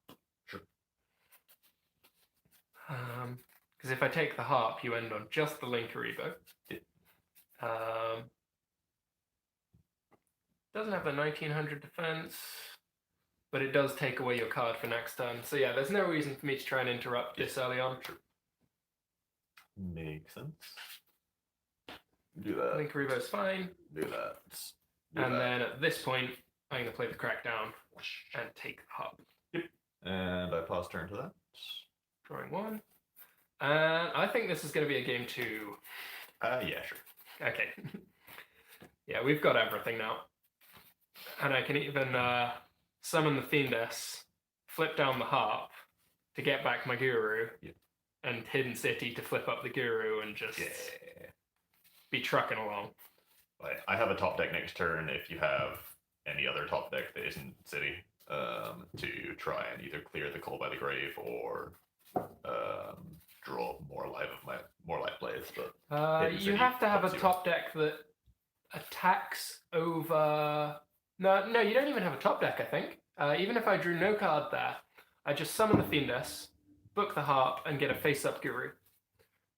Sure. Because if I take the harp, you end on just the Linkuribo. Yeah. Doesn't have the 1900 defense, but it does take away your card for next turn. So yeah, there's no reason for me to try and interrupt this early on. Sure. Makes sense. Do that. Linkuribo's fine. Do that. Then at this point, I'm going to play the Crackdown and take the harp. Yep. And I pause turn to that. Drawing one. And I think this is going to be a game 2. Yeah, sure. Okay. Yeah, we've got everything now. And I can even summon the Fiendess, flip down the harp to get back my Guru, and Hidden City to flip up the Guru and just be trucking along. I have a top deck next turn if you have any other top deck that isn't City, to try and either clear the Call by the Grave or draw more life plays. But you have to have a top deck that attacks over. No, you don't even have a top deck, I think. Even if I drew no card there, I just summon the Fiendess, book the harp, and get a face-up Guru.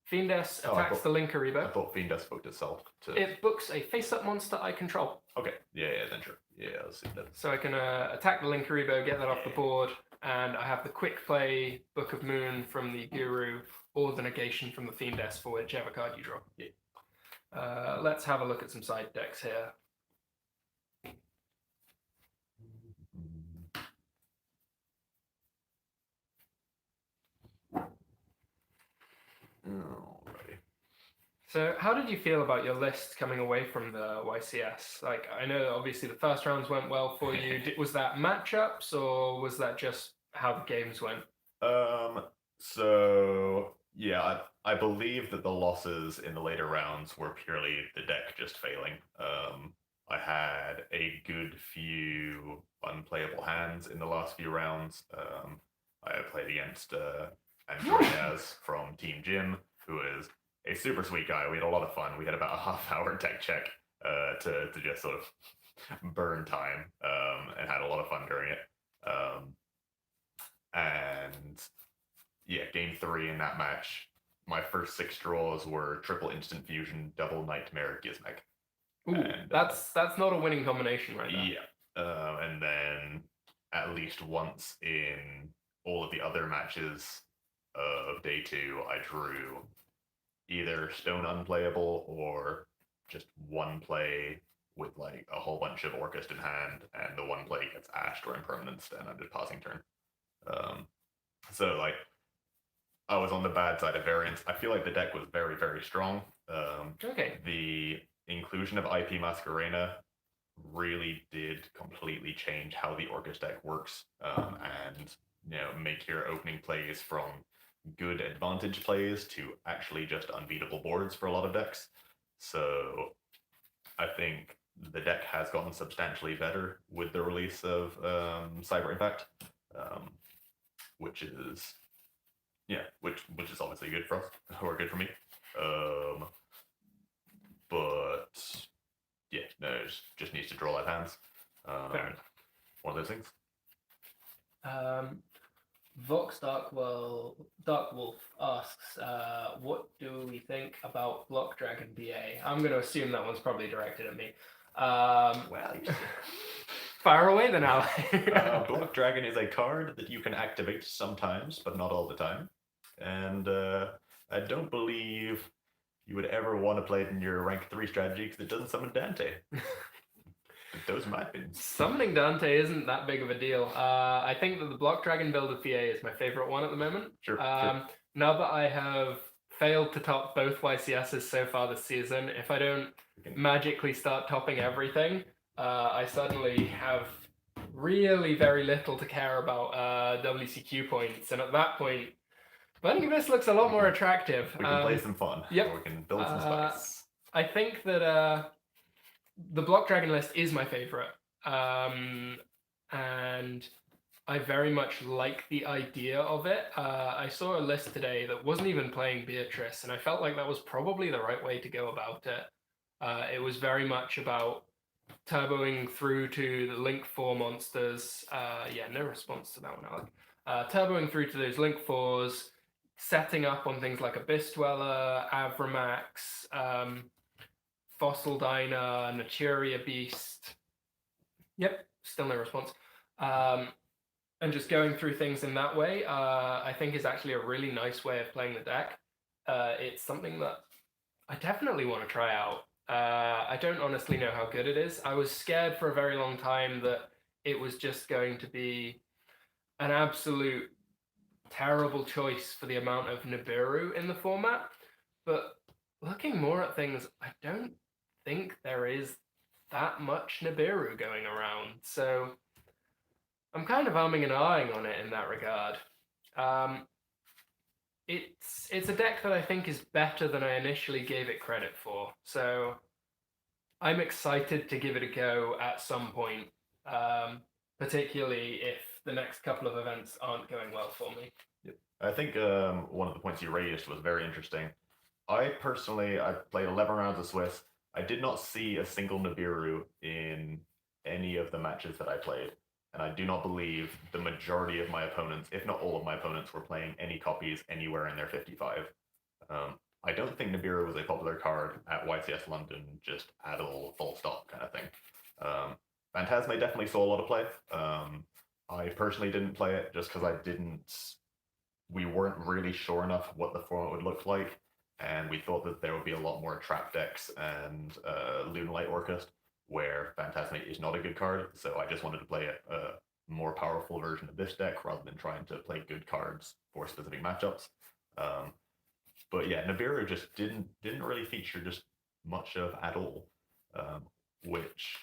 Fiendess attacks the Linkuribo. I thought Fiendess booked itself. It books a face-up monster I control. Okay, yeah, then sure. Yeah, let's see that. So I can attack the Linkuribo, get that off the board, and I have the quick play Book of Moon from the Guru, or the negation from the Fiendess for whichever card you draw. Yeah. Let's have a look at some side decks here. Alrighty. So, how did you feel about your list coming away from the YCS? Like, I know that obviously the first rounds went well for you. Was that matchups or was that just how the games went? Um, so yeah, I believe that the losses in the later rounds were purely the deck just failing. I had a good few unplayable hands in the last few rounds. I played against Andreas from Team Jim, who is a super sweet guy. We had a lot of fun. We had about a half-hour deck check to just sort of burn time and had a lot of fun during it. And yeah, game 3 in that match, my first 6 draws were triple instant fusion, double nightmare, Gizmek. Ooh, And that's not a winning combination right there. yeah, and then at least once in all of the other matches of day 2, I drew either stone unplayable or just one play with like a whole bunch of Orcust in hand, and the one play gets ashed or impermanence, and I'm just passing turn. So like I was on the bad side of variance. I feel like the deck was very, very strong. Okay. The inclusion of IP Masquerena really did completely change how the Orcus deck works, and make your opening plays from good advantage plays to actually just unbeatable boards for a lot of decks. So I think the deck has gotten substantially better with the release of Cyber Impact, which is which is obviously good for us or good for me. But yeah, no, it just needs to draw live hands. Fair enough. One of those things. Vox Dark Wolf asks, what do we think about Block Dragon BA? I'm going to assume that one's probably directed at me. Well, fire away then, Ally. Block Dragon is a card that you can activate sometimes, but not all the time. And I don't believe you would ever want to play it in your rank 3 strategy because it doesn't summon Dante. Those might be. Summoning Dante isn't that big of a deal. I think that the Block Dragon build of VA is my favorite one at the moment. Sure. Now that I have failed to top both YCSs so far this season, if I don't magically start topping everything, I suddenly have really very little to care about WCQ points. And at that point, Burning Abyss looks a lot more attractive. We can play some fun. Yep. We can build some spice. I think that the Block Dragon list is my favorite. And I very much like the idea of it. I saw a list today that wasn't even playing Beatrice, and I felt like that was probably the right way to go about it. It was very much about turboing through to the Link 4 monsters. Yeah, no response to that one, Alec. Turboing through to those Link 4s, setting up on things like Abyss Dweller, Avramax, Fossil Diner, Naturia Beast. Yep, still no response. And just going through things in that way, I think is actually a really nice way of playing the deck. It's something that I definitely want to try out. I don't honestly know how good it is. I was scared for a very long time that it was just going to be an absolute terrible choice for the amount of Nibiru in the format. But looking more at things, I don't think there is that much Nibiru going around. So I'm kind of umming and ahhing on it in that regard. It's a deck that I think is better than I initially gave it credit for. So I'm excited to give it a go at some point, particularly if the next couple of events aren't going well for me. Yep. I think one of the points you raised was very interesting. I played 11 rounds of Swiss. I did not see a single Nibiru in any of the matches that I played. And I do not believe the majority of my opponents, if not all of my opponents, were playing any copies anywhere in their 55. I don't think Nibiru was a popular card at YCS London, just at all, full stop kind of thing. Phantasme definitely saw a lot of play. I personally didn't play it just because we weren't really sure enough what the format would look like. And we thought that there would be a lot more trap decks and Lunalight Orcust, where Phantasmate is not a good card, so I just wanted to play a more powerful version of this deck rather than trying to play good cards for specific matchups. But yeah, Nibiru just didn't really feature just much of at all, which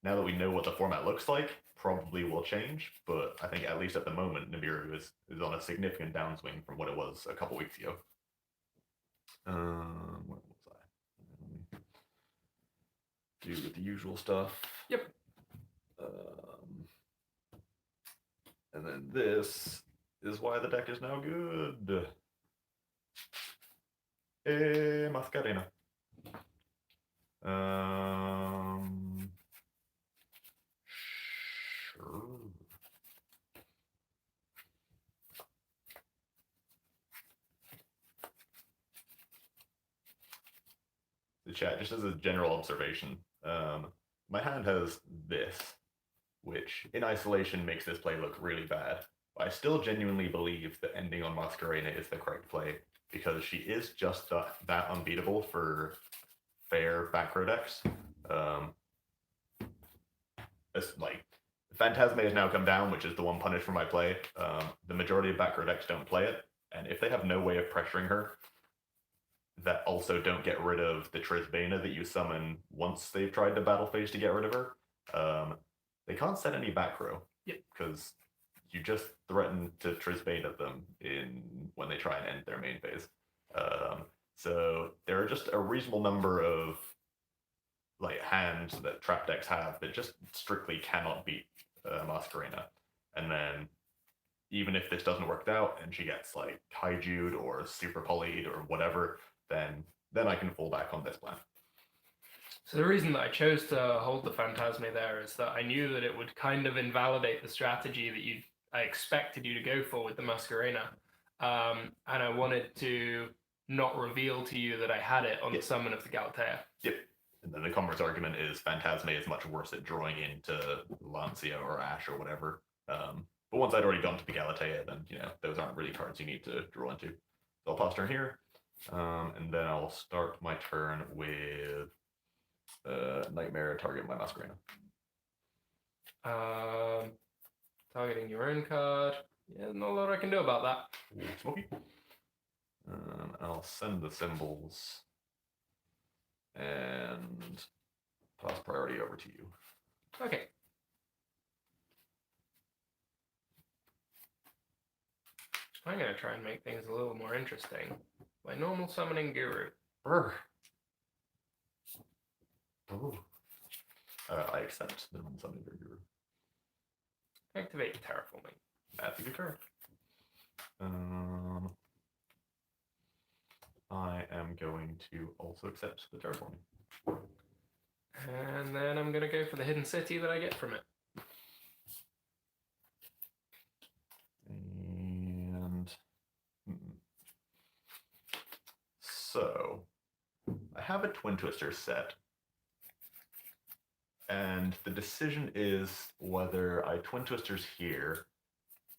now that we know what the format looks like, probably will change. But I think at least at the moment, Nibiru is on a significant downswing from what it was a couple weeks ago. What was I? Do the usual stuff. Yep. And then this is why the deck is now good. Mascarena. Sure. The chat, just as a general observation, my hand has this, which in isolation makes this play look really bad. But I still genuinely believe that ending on Mascarena is the correct play, because she is just that unbeatable for fair back row decks. It's like Phantasme has now come down, which is the one punish for my play. The majority of back row decks don't play it, and if they have no way of pressuring her that also don't get rid of the Trisbana that you summon once they've tried to battle phase to get rid of her, they can't set any back row. Yep. Because you just threaten to Trisbana them when they try and end their main phase. So there are just a reasonable number of like hands that trap decks have that just strictly cannot beat Mascarena. And then even if this doesn't work out and she gets like Kaiju'd or super polyed or whatever, then I can fall back on this plan. So the reason that I chose to hold the Phantasme there is that I knew that it would kind of invalidate the strategy that I expected you to go for with the Mascarena. And I wanted to not reveal to you that I had it on the summon of the Galatea. Yep. And then the converse argument is Phantasme is much worse at drawing into Lancia or Ash or whatever. But once I'd already gone to the Galatea, then those aren't really cards you need to draw into. So I'll pause turn here, and then I'll start my turn with Nightmare, target my Mascarena. Targeting your own card. Yeah, not a lot I can do about that. Ooh, smoky. I'll send the symbols and pass priority over to you. Okay. I'm going to try and make things a little more interesting by normal summoning Guru. Brr. Oh. I accept the normal summoning Guru. Activate Terraforming. That's a good card. I am going to also accept the Terraforming. And then I'm going to go for the Hidden City that I get from it. And so I have a Twin Twister set, and the decision is whether I Twin Twisters here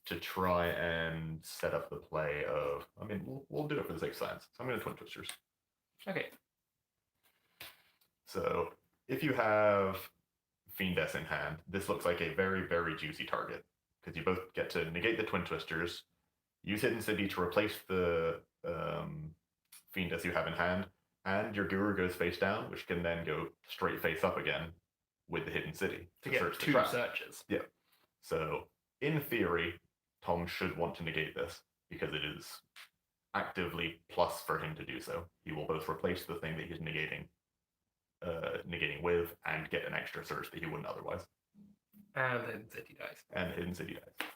to try and set up the play of, we'll do it for the sake of science. So I'm going to Twin Twisters. Okay. So if you have Fiendess in hand, this looks like a very, very juicy target, because you both get to negate the Twin Twisters, use Hidden City to replace the Fiendess you have in hand, and your Guru goes face down, which can then go straight face up again with the Hidden City to get search the two trap. searches. Yeah. So in theory, Tom should want to negate this, because it is actively plus for him to do so. He will both replace the thing that he's negating with and get an extra search that he wouldn't otherwise. And Hidden City dies. And Hidden City dies.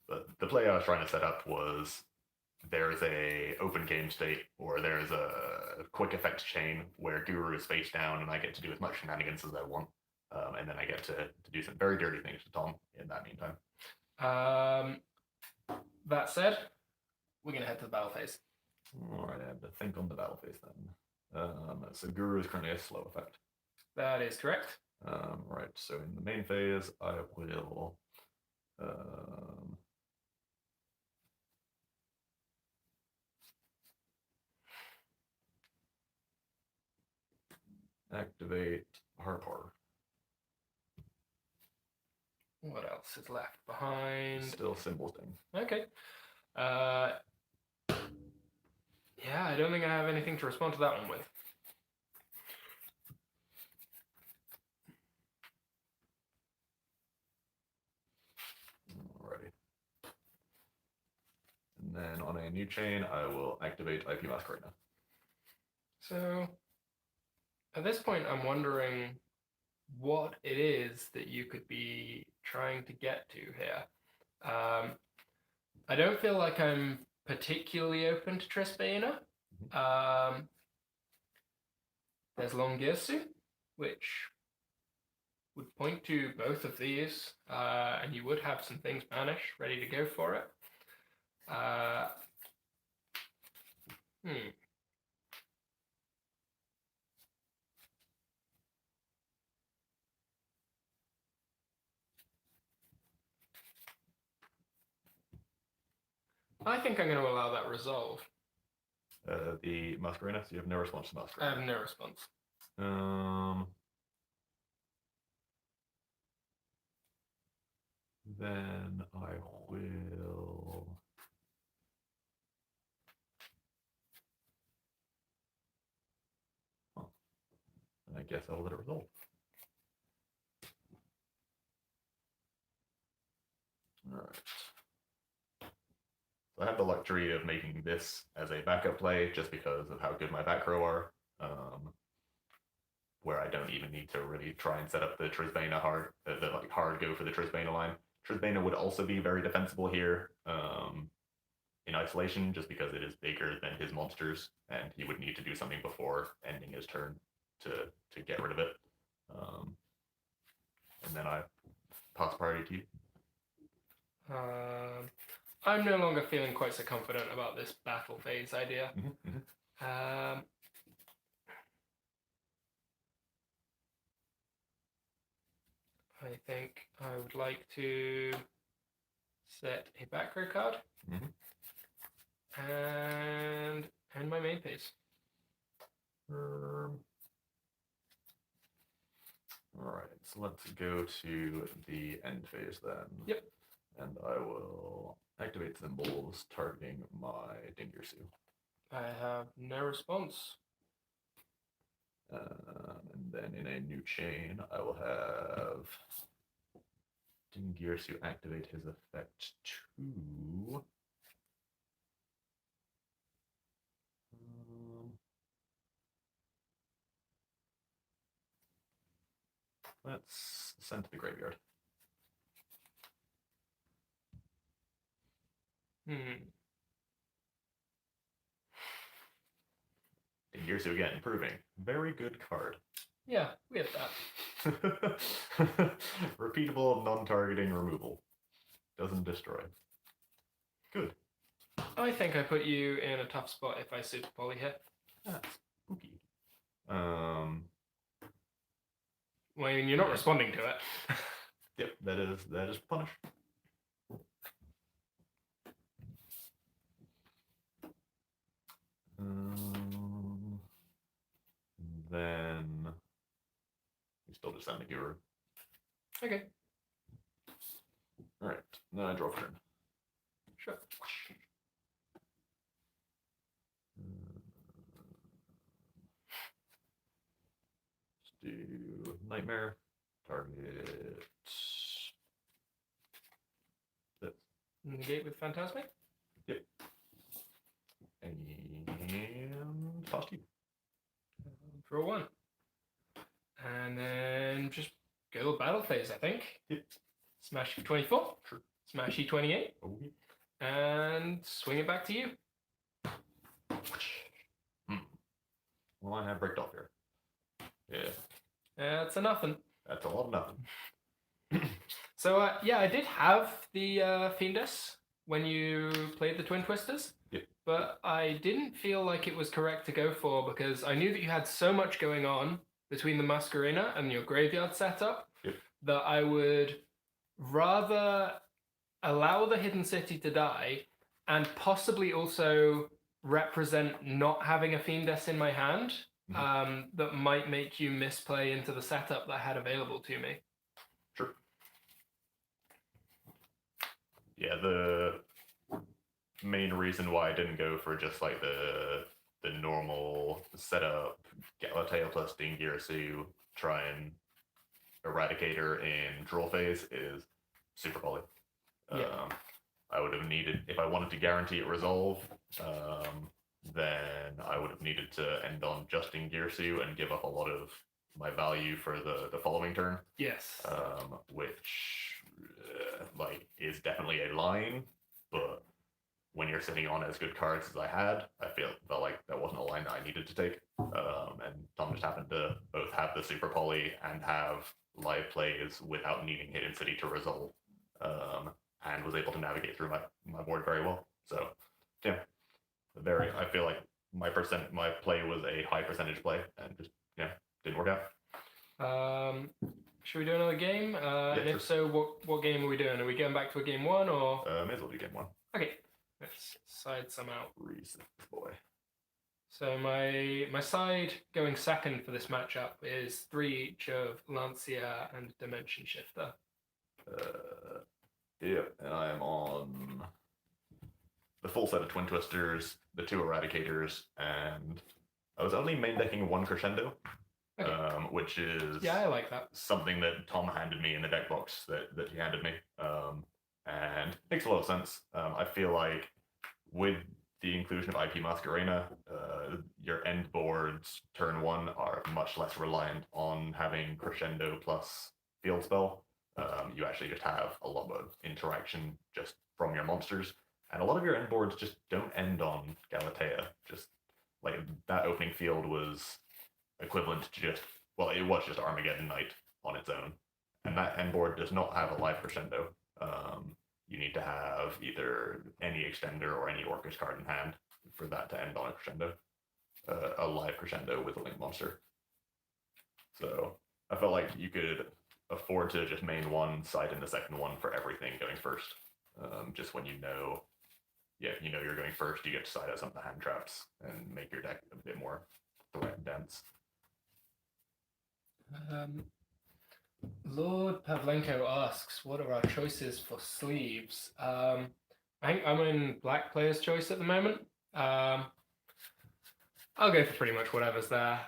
But the play I was trying to set up was there's a open game state, or there's a quick effect chain where Guru is face down and I get to do as much shenanigans as I want. And then I get to do some very dirty things to Tom in that meantime. That said, we're going to head to the battle phase. All right, I have to think on the battle phase then. So Guru is currently a slow effect. That is correct. Right, so in the main phase, I will activate Harpar. What else is left behind? Still symbols thing. Okay. Yeah, I don't think I have anything to respond to that one with. Alrighty. And then on a new chain, I will activate IP Masquerade now. So at this point, I'm wondering what it is that you could be trying to get to here. I don't feel like I'm particularly open to Trisbaena. There's Longirsu, which would point to both of these, and you would have some things banished ready to go for it. I think I'm going to allow that resolve. The Masquerade, so you have no response to I Masquerade. have no response. Then I will. Huh. And I guess I'll let it resolve. All right. So I have the luxury of making this as a backup play just because of how good my back row are, where I don't even need to really try and set up the Trisbaena hard go for the Trisbaena line. Trisbaena would also be very defensible here in isolation just because it is bigger than his monsters, and he would need to do something before ending his turn to get rid of it. And then I pass priority to you. I'm no longer feeling quite so confident about this battle phase idea. I think I would like to set a back row card and end my main phase. All right, so let's go to the end phase then. Yep. And I will activate symbols targeting my Dingirsu. I have no response. And then in a new chain, I will have Dingirsu activate his effect to. Let's send to the graveyard. Dingirsu again, improving. Very good card. Yeah, we have that. Repeatable, non-targeting removal. Doesn't destroy. Good. I think I put you in a tough spot if I super poly hit. That's spooky. Well, I mean, you're not responding to it. Yep, that is punish. Then you still just send the Guru. Okay. All right, then I draw for turn. Sure. Let's do Nightmare. Target this. Negate with Phantasmic? Yep. And toss you. Draw one. And then just go battle phase, I think. Yep. Smash for 24. Sure. Smash E28. Okay. And swing it back to you. Well, I have bricked off here. Yeah. That's a nothing. That's a lot of nothing. So, yeah, I did have the Fiendess when you played the Twin Twisters. Yep. But I didn't feel like it was correct to go for because I knew that you had so much going on between the Masquerena and your graveyard setup that I would rather allow the Hidden City to die and possibly also represent not having a Fiendess in my hand that might make you misplay into the setup that I had available to me. Sure. yeah, the main reason why I didn't go for just like the normal setup, Galatea plus Dingirsu, try and Eradicator in Droll phase is Super Poly. Yeah. I would have needed, if I wanted to guarantee it resolve, then I would have needed to end on just Dingirsu and give up a lot of my value for the following turn. Yes. Which like is definitely a line, but when you're sitting on as good cards as I had, I felt like that wasn't a line that I needed to take. And Tom just happened to both have the Super Poly and have live plays without needing Hidden City to resolve, and was able to navigate through my board very well. So, yeah, I feel like my play was a high percentage play, and just didn't work out. Should we do another game? And if so, what game are we doing? Are we going back to a game one or? May as well do game one. Okay, let's side some out. Recent boy. So my side going second for this matchup is 3 each of Lancia and Dimension Shifter. Yep, and I am on the full set of Twin Twisters, the 2 Eradicators, and I was only main decking 1 Crescendo, okay. Which is I like that. Something that Tom handed me in the deck box that he handed me, and makes a lot of sense. I feel like with the inclusion of IP Masquerena, your end boards turn 1 are much less reliant on having Crescendo plus Field Spell. You actually just have a lot of interaction just from your monsters, and a lot of your end boards just don't end on Galatea. Just like that opening field was equivalent to it was just Armageddon Knight on its own, and that end board does not have a live Crescendo. You need to have either any extender or any Orcus card in hand for that to end on a Crescendo, a live Crescendo with a link monster. So I felt like you could afford to just main 1, side in the second one for everything going first. Just when you know you're going first, you get to side out some of the hand traps and make your deck a bit more threat dense. Lord Pavlenko asks, what are our choices for sleeves? I think I'm in black player's choice at the moment. I'll go for pretty much whatever's there.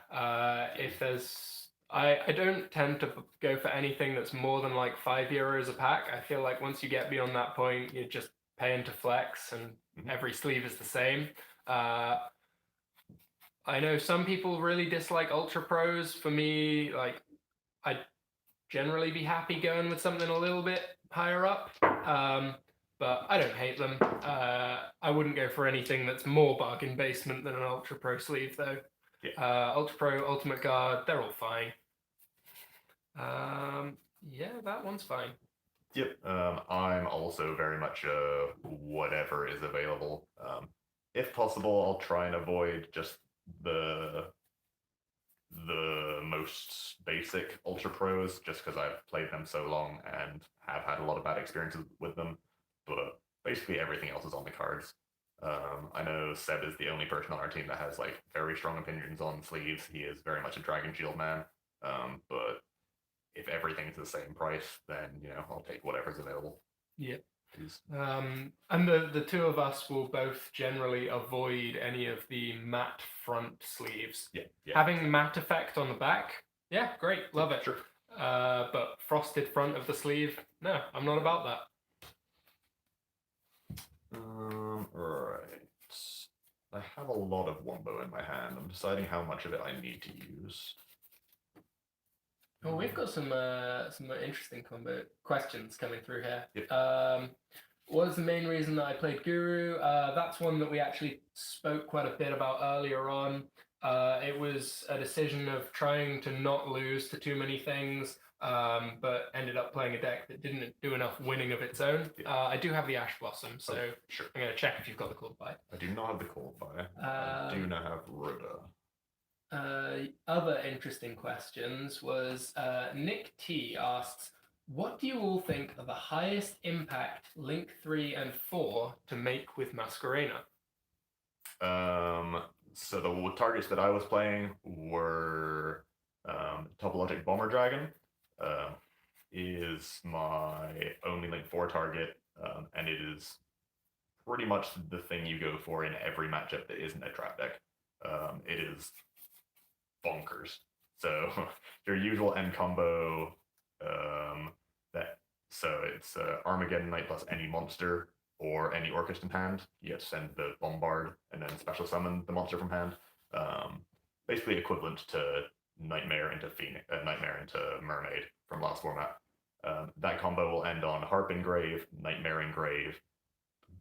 If there's, I don't tend to go for anything that's more than like €5 a pack. I feel like once you get beyond that point, you're just paying to flex, and every sleeve is the same. I know some people really dislike Ultra Pros. For me, like, I'd generally be happy going with something a little bit higher up, but I don't hate them. I wouldn't go for anything that's more bargain basement than an Ultra Pro sleeve, though. Yeah. Ultra Pro, Ultimate Guard, they're all fine. Yeah, that one's fine. Yep, I'm also very much whatever is available. If possible, I'll try and avoid just the most basic Ultra Pros, just because I've played them so long and have had a lot of bad experiences with them. But basically everything else is on the cards. I know Seb is the only person on our team that has like very strong opinions on sleeves. He is very much a Dragon Shield man. But if everything's the same price, then I'll take whatever's available. Yep. And the 2 of us will both generally avoid any of the matte front sleeves. Yeah. Having matte effect on the back, yeah, great, love it. Sure. But frosted front of the sleeve, no, I'm not about that. Right. I have a lot of Wombo in my hand. I'm deciding how much of it I need to use. Well, we've got some interesting questions coming through here. Yep. What was the main reason that I played Guru? That's one that we actually spoke quite a bit about earlier on. It was a decision of trying to not lose to too many things, but ended up playing a deck that didn't do enough winning of its own. I do have the Ash Blossom, so sure. I'm going to check if you've got the Cold Buy. I do not have the Cold Buy. I do not have Rhoda. Other interesting questions was Nick T asks, what do you all think are the highest impact Link 3 and 4 to make with Masquerena? So the targets that I was playing were Topologic Bomber Dragon is my only Link 4 target, and it is pretty much the thing you go for in every matchup that isn't a trap deck. It is bonkers. So your usual end combo, it's Armageddon Knight plus any monster or any Orchest in hand. You get to send the Bombard and then special summon the monster from hand. Basically equivalent to Nightmare into Nightmare into Mermaid from last format. That combo will end on Harp Engrave, Nightmare Engrave,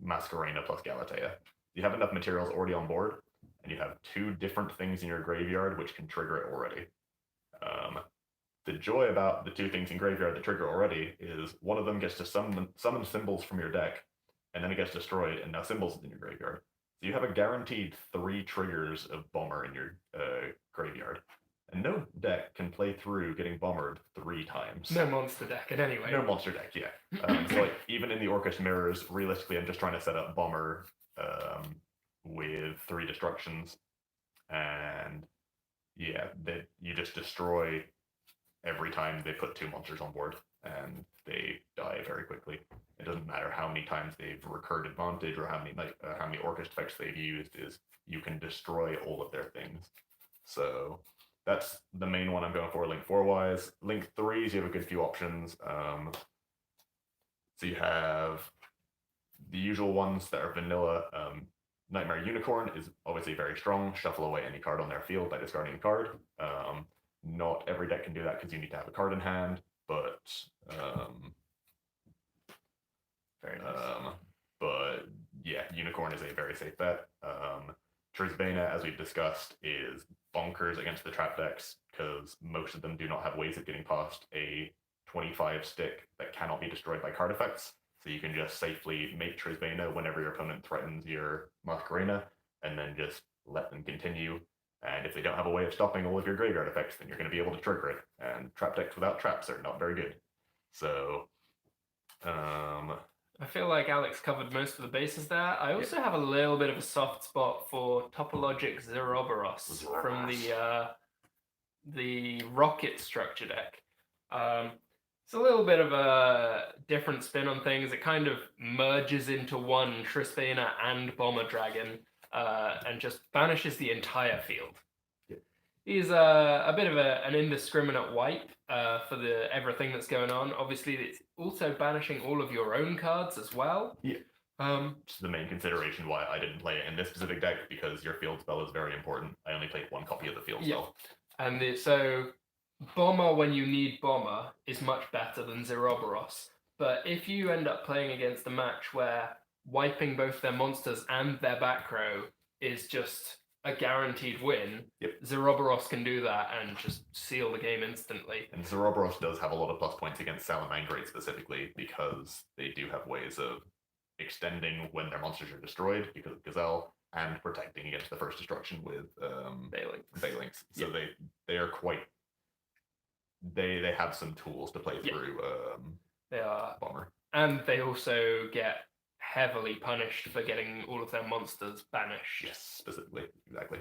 Masquerena plus Galatea. You have enough materials already on board, and you have 2 different things in your graveyard which can trigger it already. The joy about the 2 things in graveyard that trigger already is one of them gets to summon symbols from your deck, and then it gets destroyed, and now symbols is in your graveyard. So you have a guaranteed 3 triggers of Bomber in your graveyard. And no deck can play through getting bombered 3 times. No monster deck, in any way. No monster deck, yeah. So like even in the Orchest Mirrors, realistically, I'm just trying to set up Bomber with 3 destructions, and yeah, that you just destroy every time they put 2 monsters on board, and they die very quickly. It doesn't matter how many times they've recurred advantage or how many Orchest effects they've used. Is you can destroy all of their things. So that's the main one I'm going for. Link 4 wise, Link 3s you have a good few options. So you have the usual ones that are vanilla. Nightmare Unicorn is obviously very strong. Shuffle away any card on their field by discarding a card. Not every deck can do that because you need to have a card in hand, but very nice. But yeah, Unicorn is a very safe bet. Trisbana, as we've discussed, is bonkers against the trap decks because most of them do not have ways of getting past a 25 stick that cannot be destroyed by card effects. So you can just safely make Trisbana whenever your opponent threatens your Masquerena, and then just let them continue. And if they don't have a way of stopping all of your graveyard effects, then you're going to be able to trigger it. And trap decks without traps are not very good. So, I feel like Alex covered most of the bases there. I also have a little bit of a soft spot for Topologic Zeroboros from the Rocket structure deck. It's a little bit of a different spin on things. It kind of merges into one Trisbana and Bomber Dragon, and just banishes the entire field. Yeah. He's a bit of an indiscriminate wipe for everything that's going on. Obviously, it's also banishing all of your own cards as well. Yeah. Which is the main consideration why I didn't play it in this specific deck, because your field spell is very important. I only played 1 copy of the field spell. And so Bomber, when you need Bomber, is much better than Zeroboros. But if you end up playing against a match where wiping both their monsters and their back row is just a guaranteed win, Zeroboros can do that and just seal the game instantly. And Zeroboros does have a lot of plus points against Salamangreat specifically, because they do have ways of extending when their monsters are destroyed because of Gazelle, and protecting against the first destruction with Phalanx. So they are quite... They have some tools to play through they are Bomber. And they also get heavily punished for getting all of their monsters banished. Yes, specifically, exactly.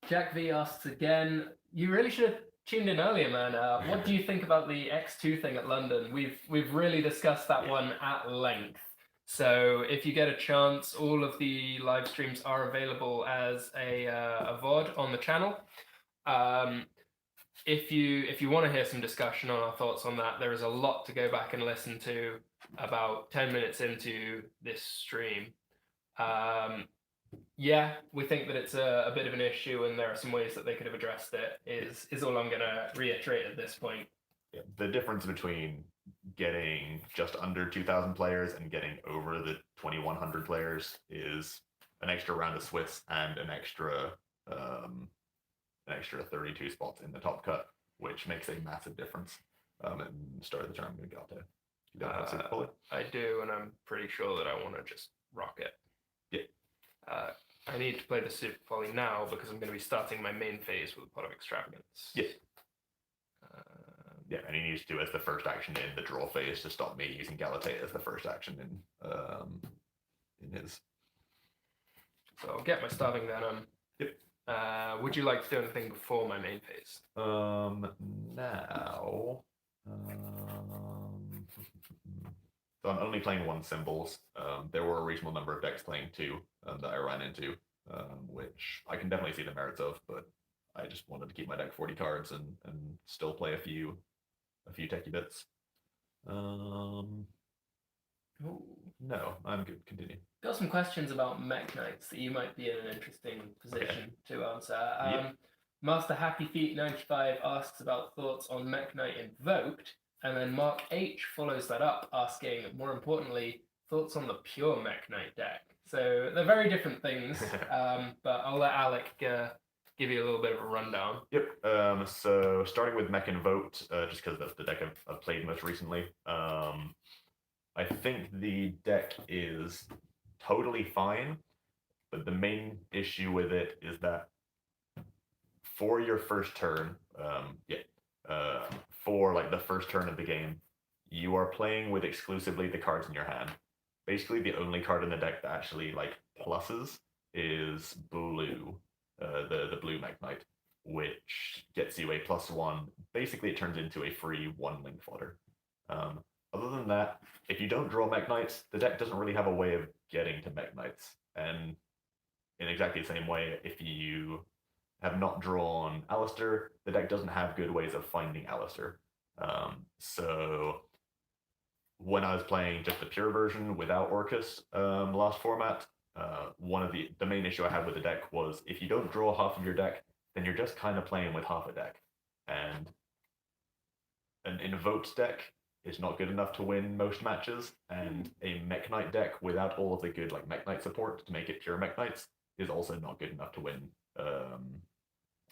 Jack V asks again, you really should have tuned in earlier, man. What do you think about the X2 thing at London? We've really discussed that one at length. So if you get a chance, all of the live streams are available as a VOD on the channel. If you want to hear some discussion on our thoughts on that, there is a lot to go back and listen to about 10 minutes into this stream. Yeah, we think that it's a bit of an issue, and there are some ways that they could have addressed it, is all I'm going to reiterate at this point. Yeah, the difference between getting just under 2,000 players and getting over the 2,100 players is an extra round of Swiss and an extra 32 spots in the top cut, which makes a massive difference. And start of the turn, I'm going to go to. You don't have Super Fully? I do, and I'm pretty sure that I want to just rock it. Yeah. I need to play the Super Folly now because I'm going to be starting my main phase with a Pot of Extravagance. Yeah. Yeah, and he needs to do as the first action in the draw phase to stop me using Galatea as the first action in his. So I'll get my Starving Venom. Yep. Would you like to do anything before my main phase? Now So I'm only playing one symbols. There were a reasonable number of decks playing two that I ran into, which I can definitely see the merits of, but I just wanted to keep my deck 40 cards and still play a few techie bits. Ooh. No, I'm good. Continue. Got some questions about mech knights that you might be in an interesting position to answer. Yeah. Master Happy Feet 95 asks about thoughts on Mech Knight Invoked, and then Mark H follows that up, asking, more importantly, thoughts on the pure Mech Knight deck. So they're very different things, but I'll let Alec give you a little bit of a rundown. Yep. So starting with Mech Invoked, just because that's the deck I've played most recently. I think the deck is totally fine, but the main issue with it is that for your first turn, for like the first turn of the game, you are playing with exclusively the cards in your hand. Basically, the only card in the deck that actually like pluses is blue, the blue Mech Knight, which gets you a +1. Basically, it turns into a free 1 link fodder. Other than that, if you don't draw Mech Knights, the deck doesn't really have a way of getting to Mech Knights. And in exactly the same way, if you have not drawn Alistair, the deck doesn't have good ways of finding Alistair. So when I was playing just the pure version without Orcus last format, one of the main issue I had with the deck was if you don't draw half of your deck, then you're just kind of playing with half a deck. And an invoked deck is not good enough to win most matches, and a Mech Knight deck without all of the good like Mech Knight support to make it pure Mech Knights is also not good enough to win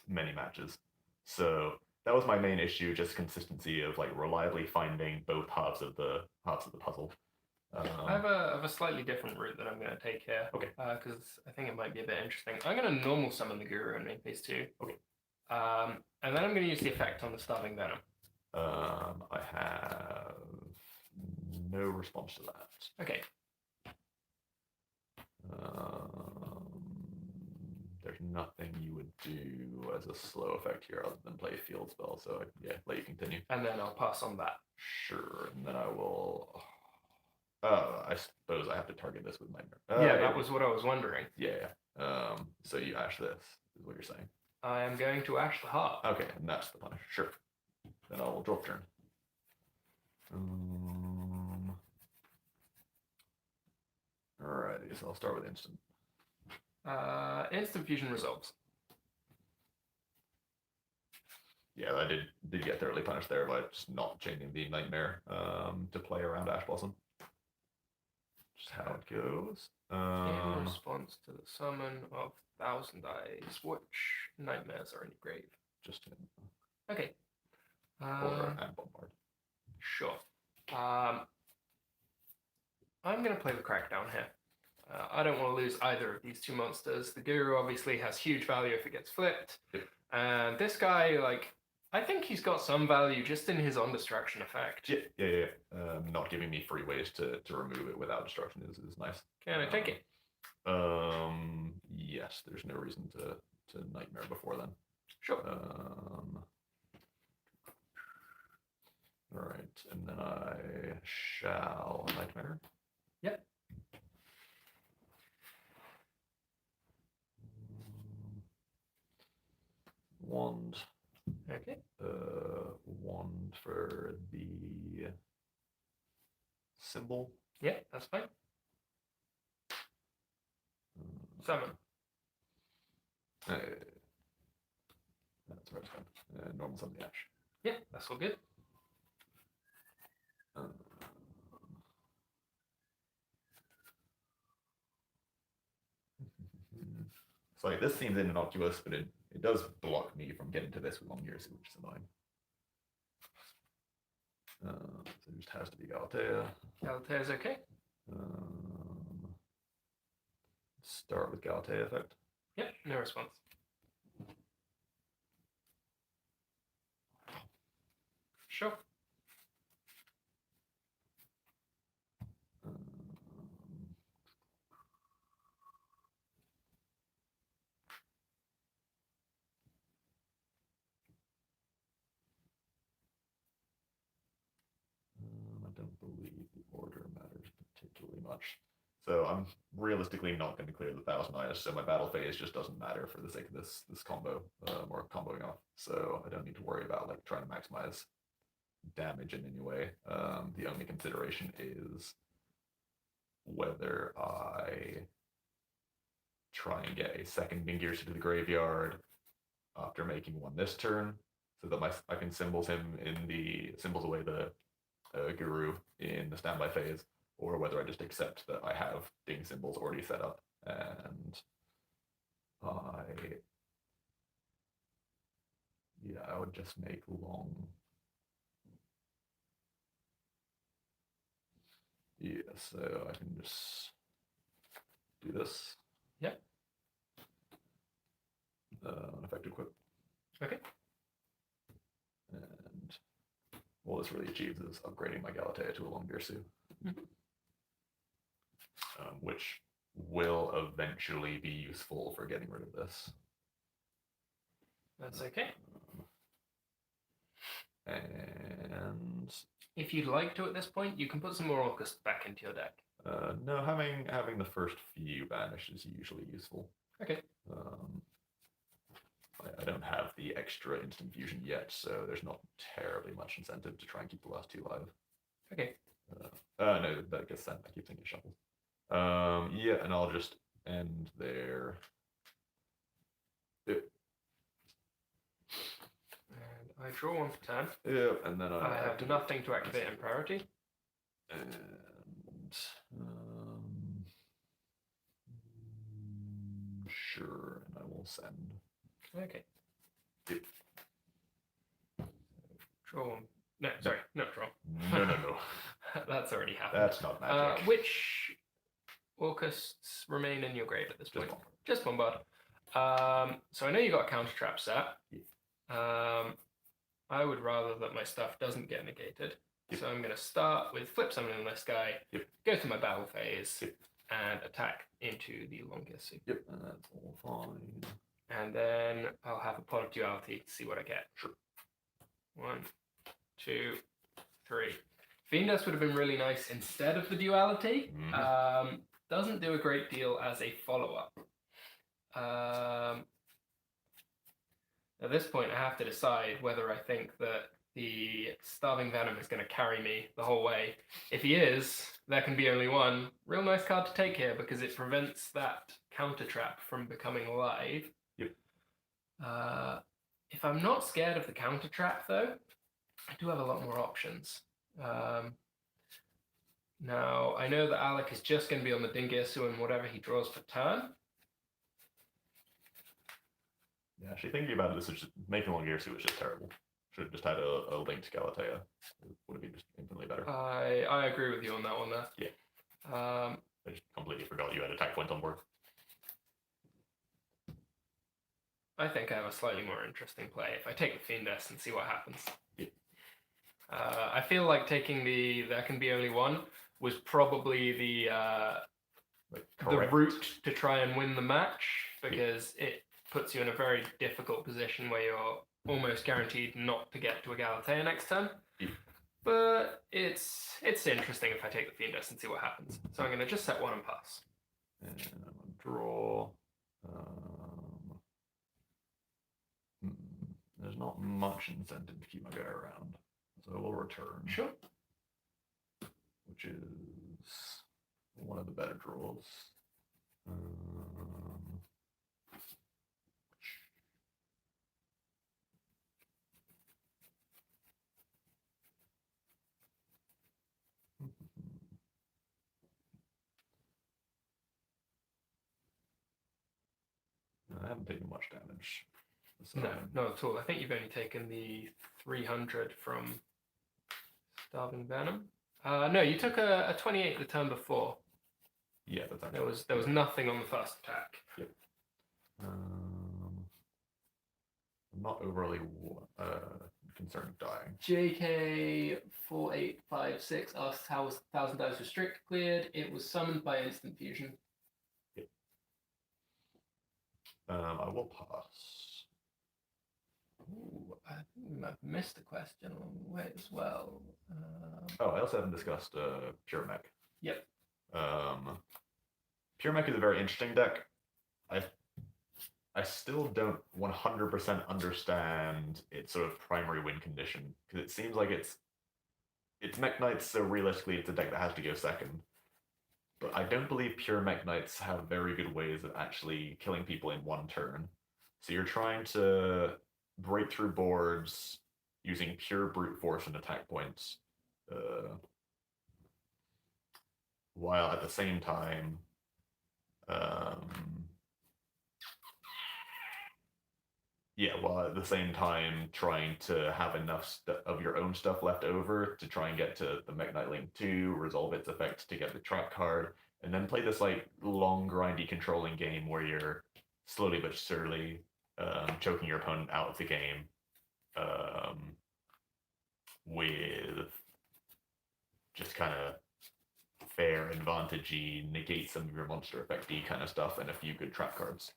many matches. So that was my main issue, just consistency of like reliably finding both halves of the puzzle. I have a slightly different route that I'm going to take here. Okay. Because I think it might be a bit interesting. I'm going to normal summon the Guru and make these two. Okay. And then I'm going to use the effect on the Starving Venom. I have no response to that. Okay. There's nothing you would do as a slow effect here other than play a field spell, so yeah, let you continue. And then I'll pass on that. Sure, and then I will... I suppose I have to target this with Nightmare. Yeah, that was what I was wondering. Yeah. So you ash this, is what you're saying. I am going to ash the heart. Okay, and that's the punish. Sure. Then I will drop turn. Alrighty, so I'll start with instant. Instant fusion resolves. Yeah, I did get thoroughly punished there by just not changing the Nightmare to play around Ash Blossom. Just how it goes. In response to the summon of 1,000 eyes, which nightmares are in your grave? Just him. Okay. Or and Bombard. Sure. I'm going to play the Crackdown here. I don't want to lose either of these two monsters. The Guru obviously has huge value if it gets flipped. Yep. And this guy, like, I think he's got some value just in his on-destruction effect. Yeah. Not giving me free ways to remove it without destruction is nice. Can I take it? Yes, there's no reason to Nightmare before then. Sure. Alright, and then I shall Nightmare. Yep. Wand. Okay. Wand for the symbol. Yeah, that's fine. Summon. That's where it's going. Normal summon the Ash. Yeah, that's all good. So like this seems innocuous, but it does block me from getting to this with Long Years, which is annoying. So it just has to be Galatea. Galatea's okay. Start with Galatea effect. Yep, no response. Sure. believe the order matters particularly much. So I'm realistically not going to clear the 1000 IS, so my battle phase just doesn't matter for the sake of this combo, or comboing off. So I don't need to worry about like trying to maximize damage in any way. The only consideration is whether I try and get a second Bingirsu to the graveyard after making one this turn, so that I can symbols away the Guru in the standby phase, or whether I just accept that I have ding symbols already set up, and I would just make long. Yeah, so I can just do this. Yep. Effective equip. Okay. And all this really achieves is upgrading my Galatea to a long Girsu. Which will eventually be useful for getting rid of this. That's okay. And if you'd like to at this point, you can put some more Orcus back into your deck. No, having the first few banished is usually useful. Okay. I don't have the extra instant fusion yet, so there's not terribly much incentive to try and keep the last two live. Okay. No, that gets sent. I keep thinking shuffle. Yeah, and I'll just end there. And I draw one for turn. Yeah, and then I have nothing to activate in priority. And sure, and I will send. Okay. Yep. Draw one. No, sorry, not draw. No. That's already happened. That's not magic. Which Orcusts remain in your grave at this point? Just one bud. So I know you got a counter trap set. Yeah. I would rather that my stuff doesn't get negated. Yep. So I'm going to start with flip summoning this guy, yep. Go to my battle phase, yep. and attack into the Longisu. Yep, and that's all fine. And then I'll have a pot of duality to see what I get. Sure. 1, 2, 3. Fiend Dust would have been really nice instead of the duality. Mm-hmm. Doesn't do a great deal as a follow-up. At this point, I have to decide whether I think that the Starving Venom is going to carry me the whole way. If he is, there can be only one. Real nice card to take here because it prevents that counter trap from becoming alive. Yep. If I'm not scared of the counter trap, though, I do have a lot more options. Now, I know that Alec is just going to be on the Dingirsu and whatever he draws for turn. Yeah, actually thinking about it, this is just making long Girsu was just terrible. Should have just had a linked Galatea. It would have been just infinitely better. I agree with you on that one there. Yeah. I just completely forgot you had attack points on board. I think I have a slightly more interesting play if I take the Fiend Dust and see what happens. Yeah. I feel like taking the There Can Be Only One was probably the route to try and win the match, because it puts you in a very difficult position where you're almost guaranteed not to get to a Galatea next turn. Yeah. But it's interesting if I take the Fiend Dust and see what happens. So I'm going to just set one and pass. And I'm going to draw. There's not much incentive to keep my guy around, so we'll return. Sure. Which is one of the better draws. I haven't taken much damage. So. No, not at all. I think you've only taken the 300 from Starving Venom. No, you took a 28 the turn before. Yeah, that's there was nothing on the first attack. Yep. I'm not overly concerned with dying. JK4856 asks how was 1000 Dice Restrict cleared. It was summoned by instant fusion. Yep. I will pass. Ooh, I think I've missed a question along the way as well. Oh, I also haven't discussed Pure Mech. Yep. Pure Mech is a very interesting deck. I still don't 100% understand its sort of primary win condition because it seems like it's Mech Knights, so realistically it's a deck that has to go second. But I don't believe pure Mech Knights have very good ways of actually killing people in one turn. So you're trying to break through boards using pure brute force and attack points, while at the same time, trying to have enough of your own stuff left over to try and get to the Mech Knight Link 2, resolve its effect to get the trap card, and then play this like long grindy controlling game where you're slowly but surely choking your opponent out of the game with just kind of fair advantage-y, negate some of your monster effect-y kind of stuff, and a few good trap cards.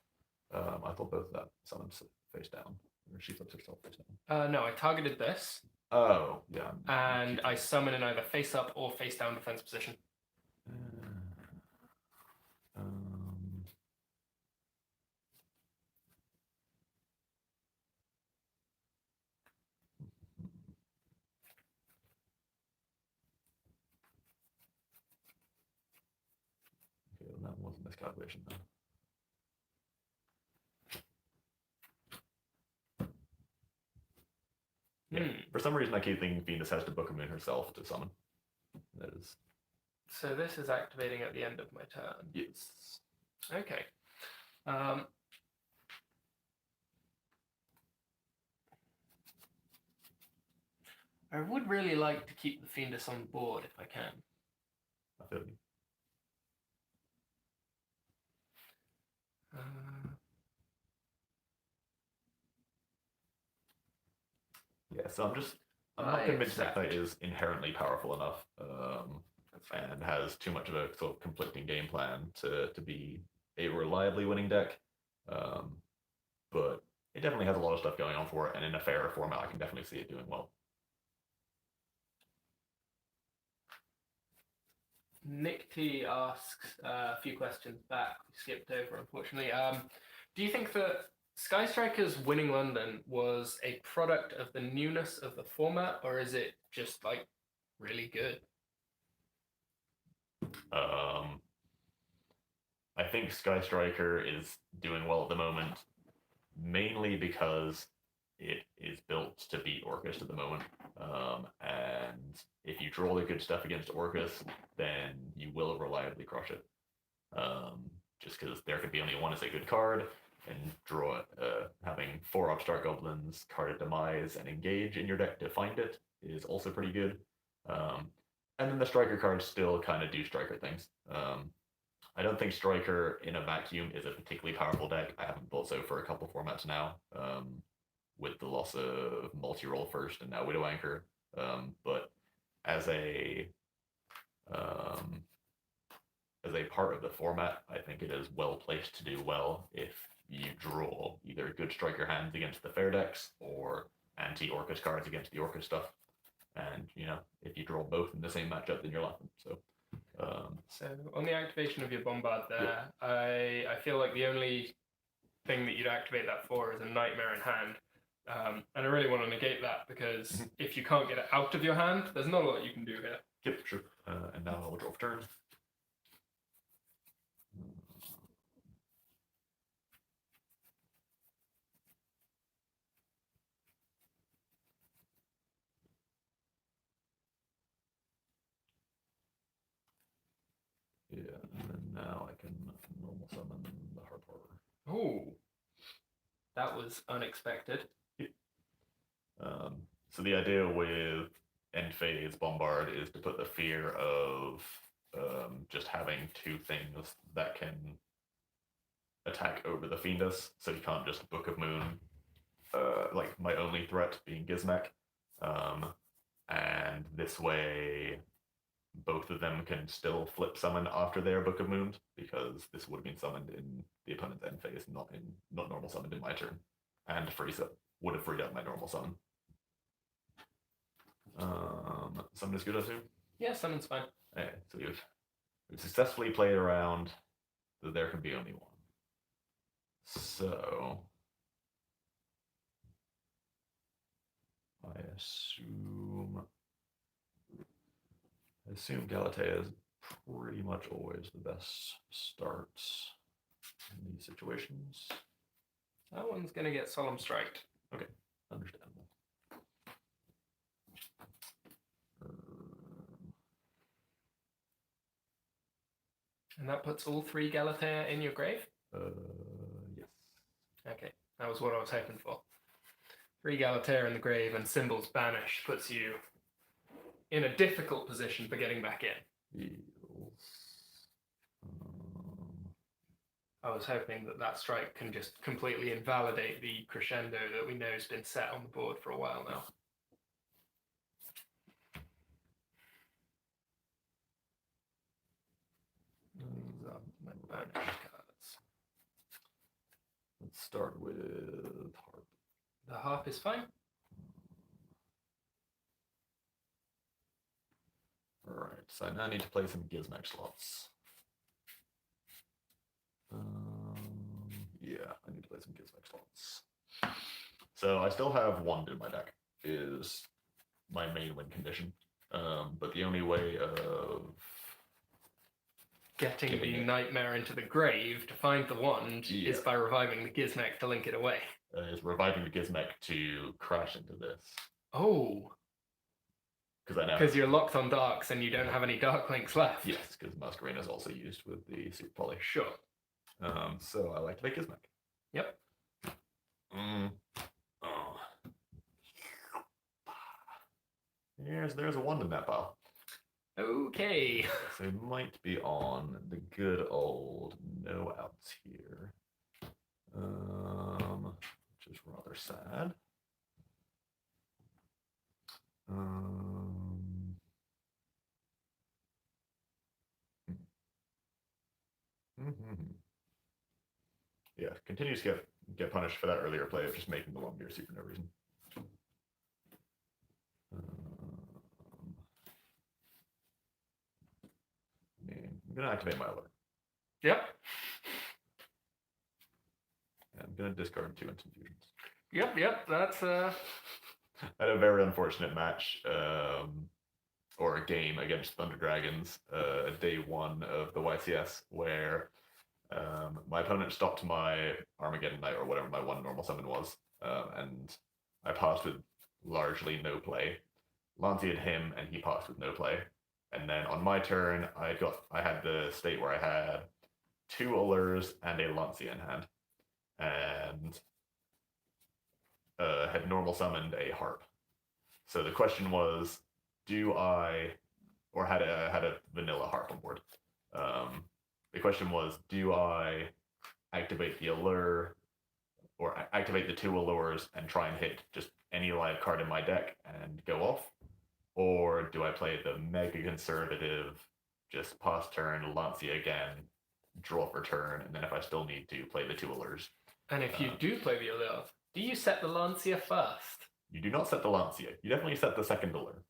I thought both of that summons face down. Or she flips herself face down. No, I targeted this. Oh, yeah. And I summon in either face up or face down defense position. Okay, well, that wasn't miscalculation then. Yeah. For some reason, I keep thinking Venus has to book a moon herself to summon. That is. So this is activating at the end of my turn. Yes. Okay. I would really like to keep the Fiendus on board if I can. I feel you. Yeah, so I'm not convinced Mech Knight is inherently powerful enough, and has too much of a sort of conflicting game plan to be a reliably winning deck. But it definitely has a lot of stuff going on for it, and in a fairer format, I can definitely see it doing well. Nick T asks a few questions back, we skipped over unfortunately. Do you think that Sky Strikers winning London was a product of the newness of the format, or is it just like really good? I think Sky Striker is doing well at the moment, mainly because it is built to beat Orcus at the moment. And if you draw the good stuff against Orcus, then you will reliably crush it. Just because there could be only one as a good card, and draw having 4 Upstart Goblins, card a Demise, and Engage in your deck to find it is also pretty good. And then the Striker cards still kind of do Striker things. I don't think Striker in a vacuum is a particularly powerful deck. I haven't thought so for a couple formats now, with the loss of Multi-Roll first and now Widow Anchor. But as a part of the format, I think it is well placed to do well if you draw either good Striker hands against the fair decks or anti-Orcus cards against the Orcus stuff. And, if you draw both in the same matchup, then you're laughing. So on the activation of your Bombard there, I feel like the only thing that you'd activate that for is a Nightmare in hand. And I really want to negate that because if you can't get it out of your hand, there's not a lot you can do here. Yep, sure. And now I'll draw for turn. Yeah, and then now I can normal summon the Heart Horror. Oh, that was unexpected. So the idea with end phase Bombard is to put the fear of just having 2 things that can attack over the Fiendus, so you can't just Book of Moon, like my only threat being Gizmek. And this way, both of them can still flip summon after their Book of Moon, because this would have been summoned in the opponent's end phase, not normal summoned in my turn, and freeze up. would have freed up my normal summon. Summon is good, I assume? Yeah, summon's fine. Okay, so we've successfully played around that there can be only one. So I assume Galatea is pretty much always the best starts in these situations. That one's going to get Solemn Striked. Okay, understandable. And that puts all 3 Galatea in your grave? Yes. Okay, that was what I was hoping for. 3 Galatea in the grave and Symbols banished puts you in a difficult position for getting back in. Duels. I was hoping that that strike can just completely invalidate the crescendo that we know has been set on the board for a while now. These are my banished cards. Let's start with Harp. The harp is fine. Alright, so I now need to play some Gizmek slots. Yeah, I need to play some Gizmek slots. So I still have Wand in my deck, is my main win condition. But the only way of Getting Getting the it. nightmare into the grave to find the wand Yeah. is by reviving the Gizmek to link it away. is reviving the Gizmek to crash into this. Oh, Because I know. because you're locked on darks and you don't have any dark links left. Yes, because Masquerade is also used with the Super Poly. Sure. So I like to make Gizmek. Yep. Oh. There's a Wand in that pile. Okay. So it might be on the good old no outs here. Which is rather sad. Yeah, continues to get punished for that earlier play of just making the 1 super no reason. I'm gonna activate my alert. Yep. I'm gonna discard 2 instant fusions. Yep. That's I had a very unfortunate match, or a game against Thunder Dragons, day 1 of the YCS, where my opponent stopped my Armageddon Knight or whatever my 1 normal summon was, and I passed with largely no play. Lancia'd him, and he passed with no play. And then on my turn, I had the state where I had 2 Ullrs and a Lancia in hand, and had normal summoned a Harp. So the question was, had a vanilla Harp on board. The question was, do I activate the Allure, or activate the 2 Allures and try and hit just any live card in my deck and go off? Or do I play the mega conservative, just pass turn, Lancia again, draw for turn, and then if I still need to, play the 2 Allures? And if you do play the Allure, do you set the Lancia first? You do not set the Lancia. You definitely set the second Allure.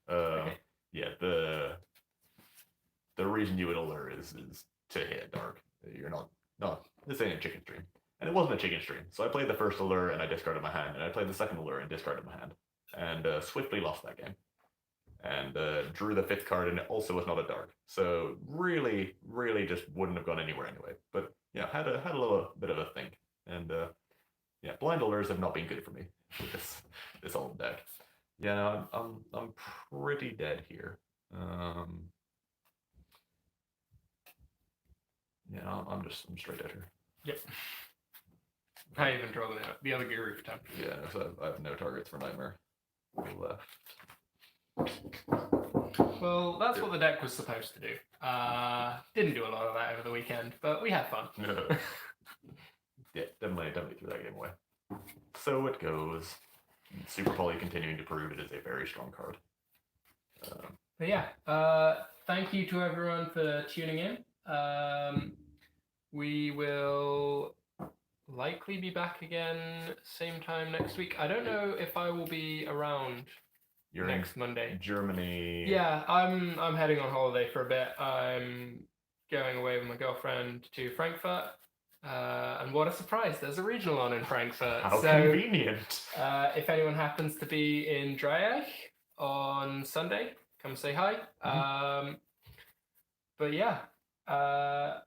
Okay. Yeah, the reason you would Allure is to hit dark. You're not this ain't a chicken stream. And it wasn't a chicken stream. So I played the first Allure and I discarded my hand, and I played the second Allure and discarded my hand. And swiftly lost that game. And drew the 5th card, and it also was not a dark. So really just wouldn't have gone anywhere anyway. But yeah, had a little bit of a think. And yeah, blind Allures have not been good for me with this old deck. Yeah, I'm pretty dead here. Yeah, I'm straight dead here. Yep. I even draw the other Guru for 10. Yeah, so I have no targets for Nightmare left. Well, that's what the deck was supposed to do. Didn't do a lot of that over the weekend, but we had fun. Yeah, definitely threw that game away. So it goes. Super Poly continuing to prove it is a very strong card. But yeah, thank you to everyone for tuning in. We will likely be back again same time next week. I don't know if I will be around You're next in Monday. Germany. Yeah, I'm heading on holiday for a bit. I'm going away with my girlfriend to Frankfurt. And what a surprise, there's a regional on in Frankfurt. How so, convenient. if anyone happens to be in Dreieich on Sunday, come say hi. But yeah, have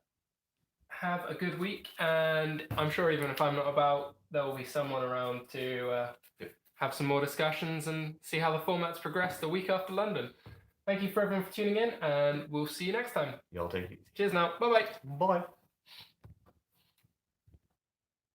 a good week. And I'm sure even if I'm not about, there will be someone around to have some more discussions and see how the format's progressed the week after London. Thank you for everyone for tuning in, and we'll see you next time. Y'all take it easy. Cheers now. Bye-bye. Bye.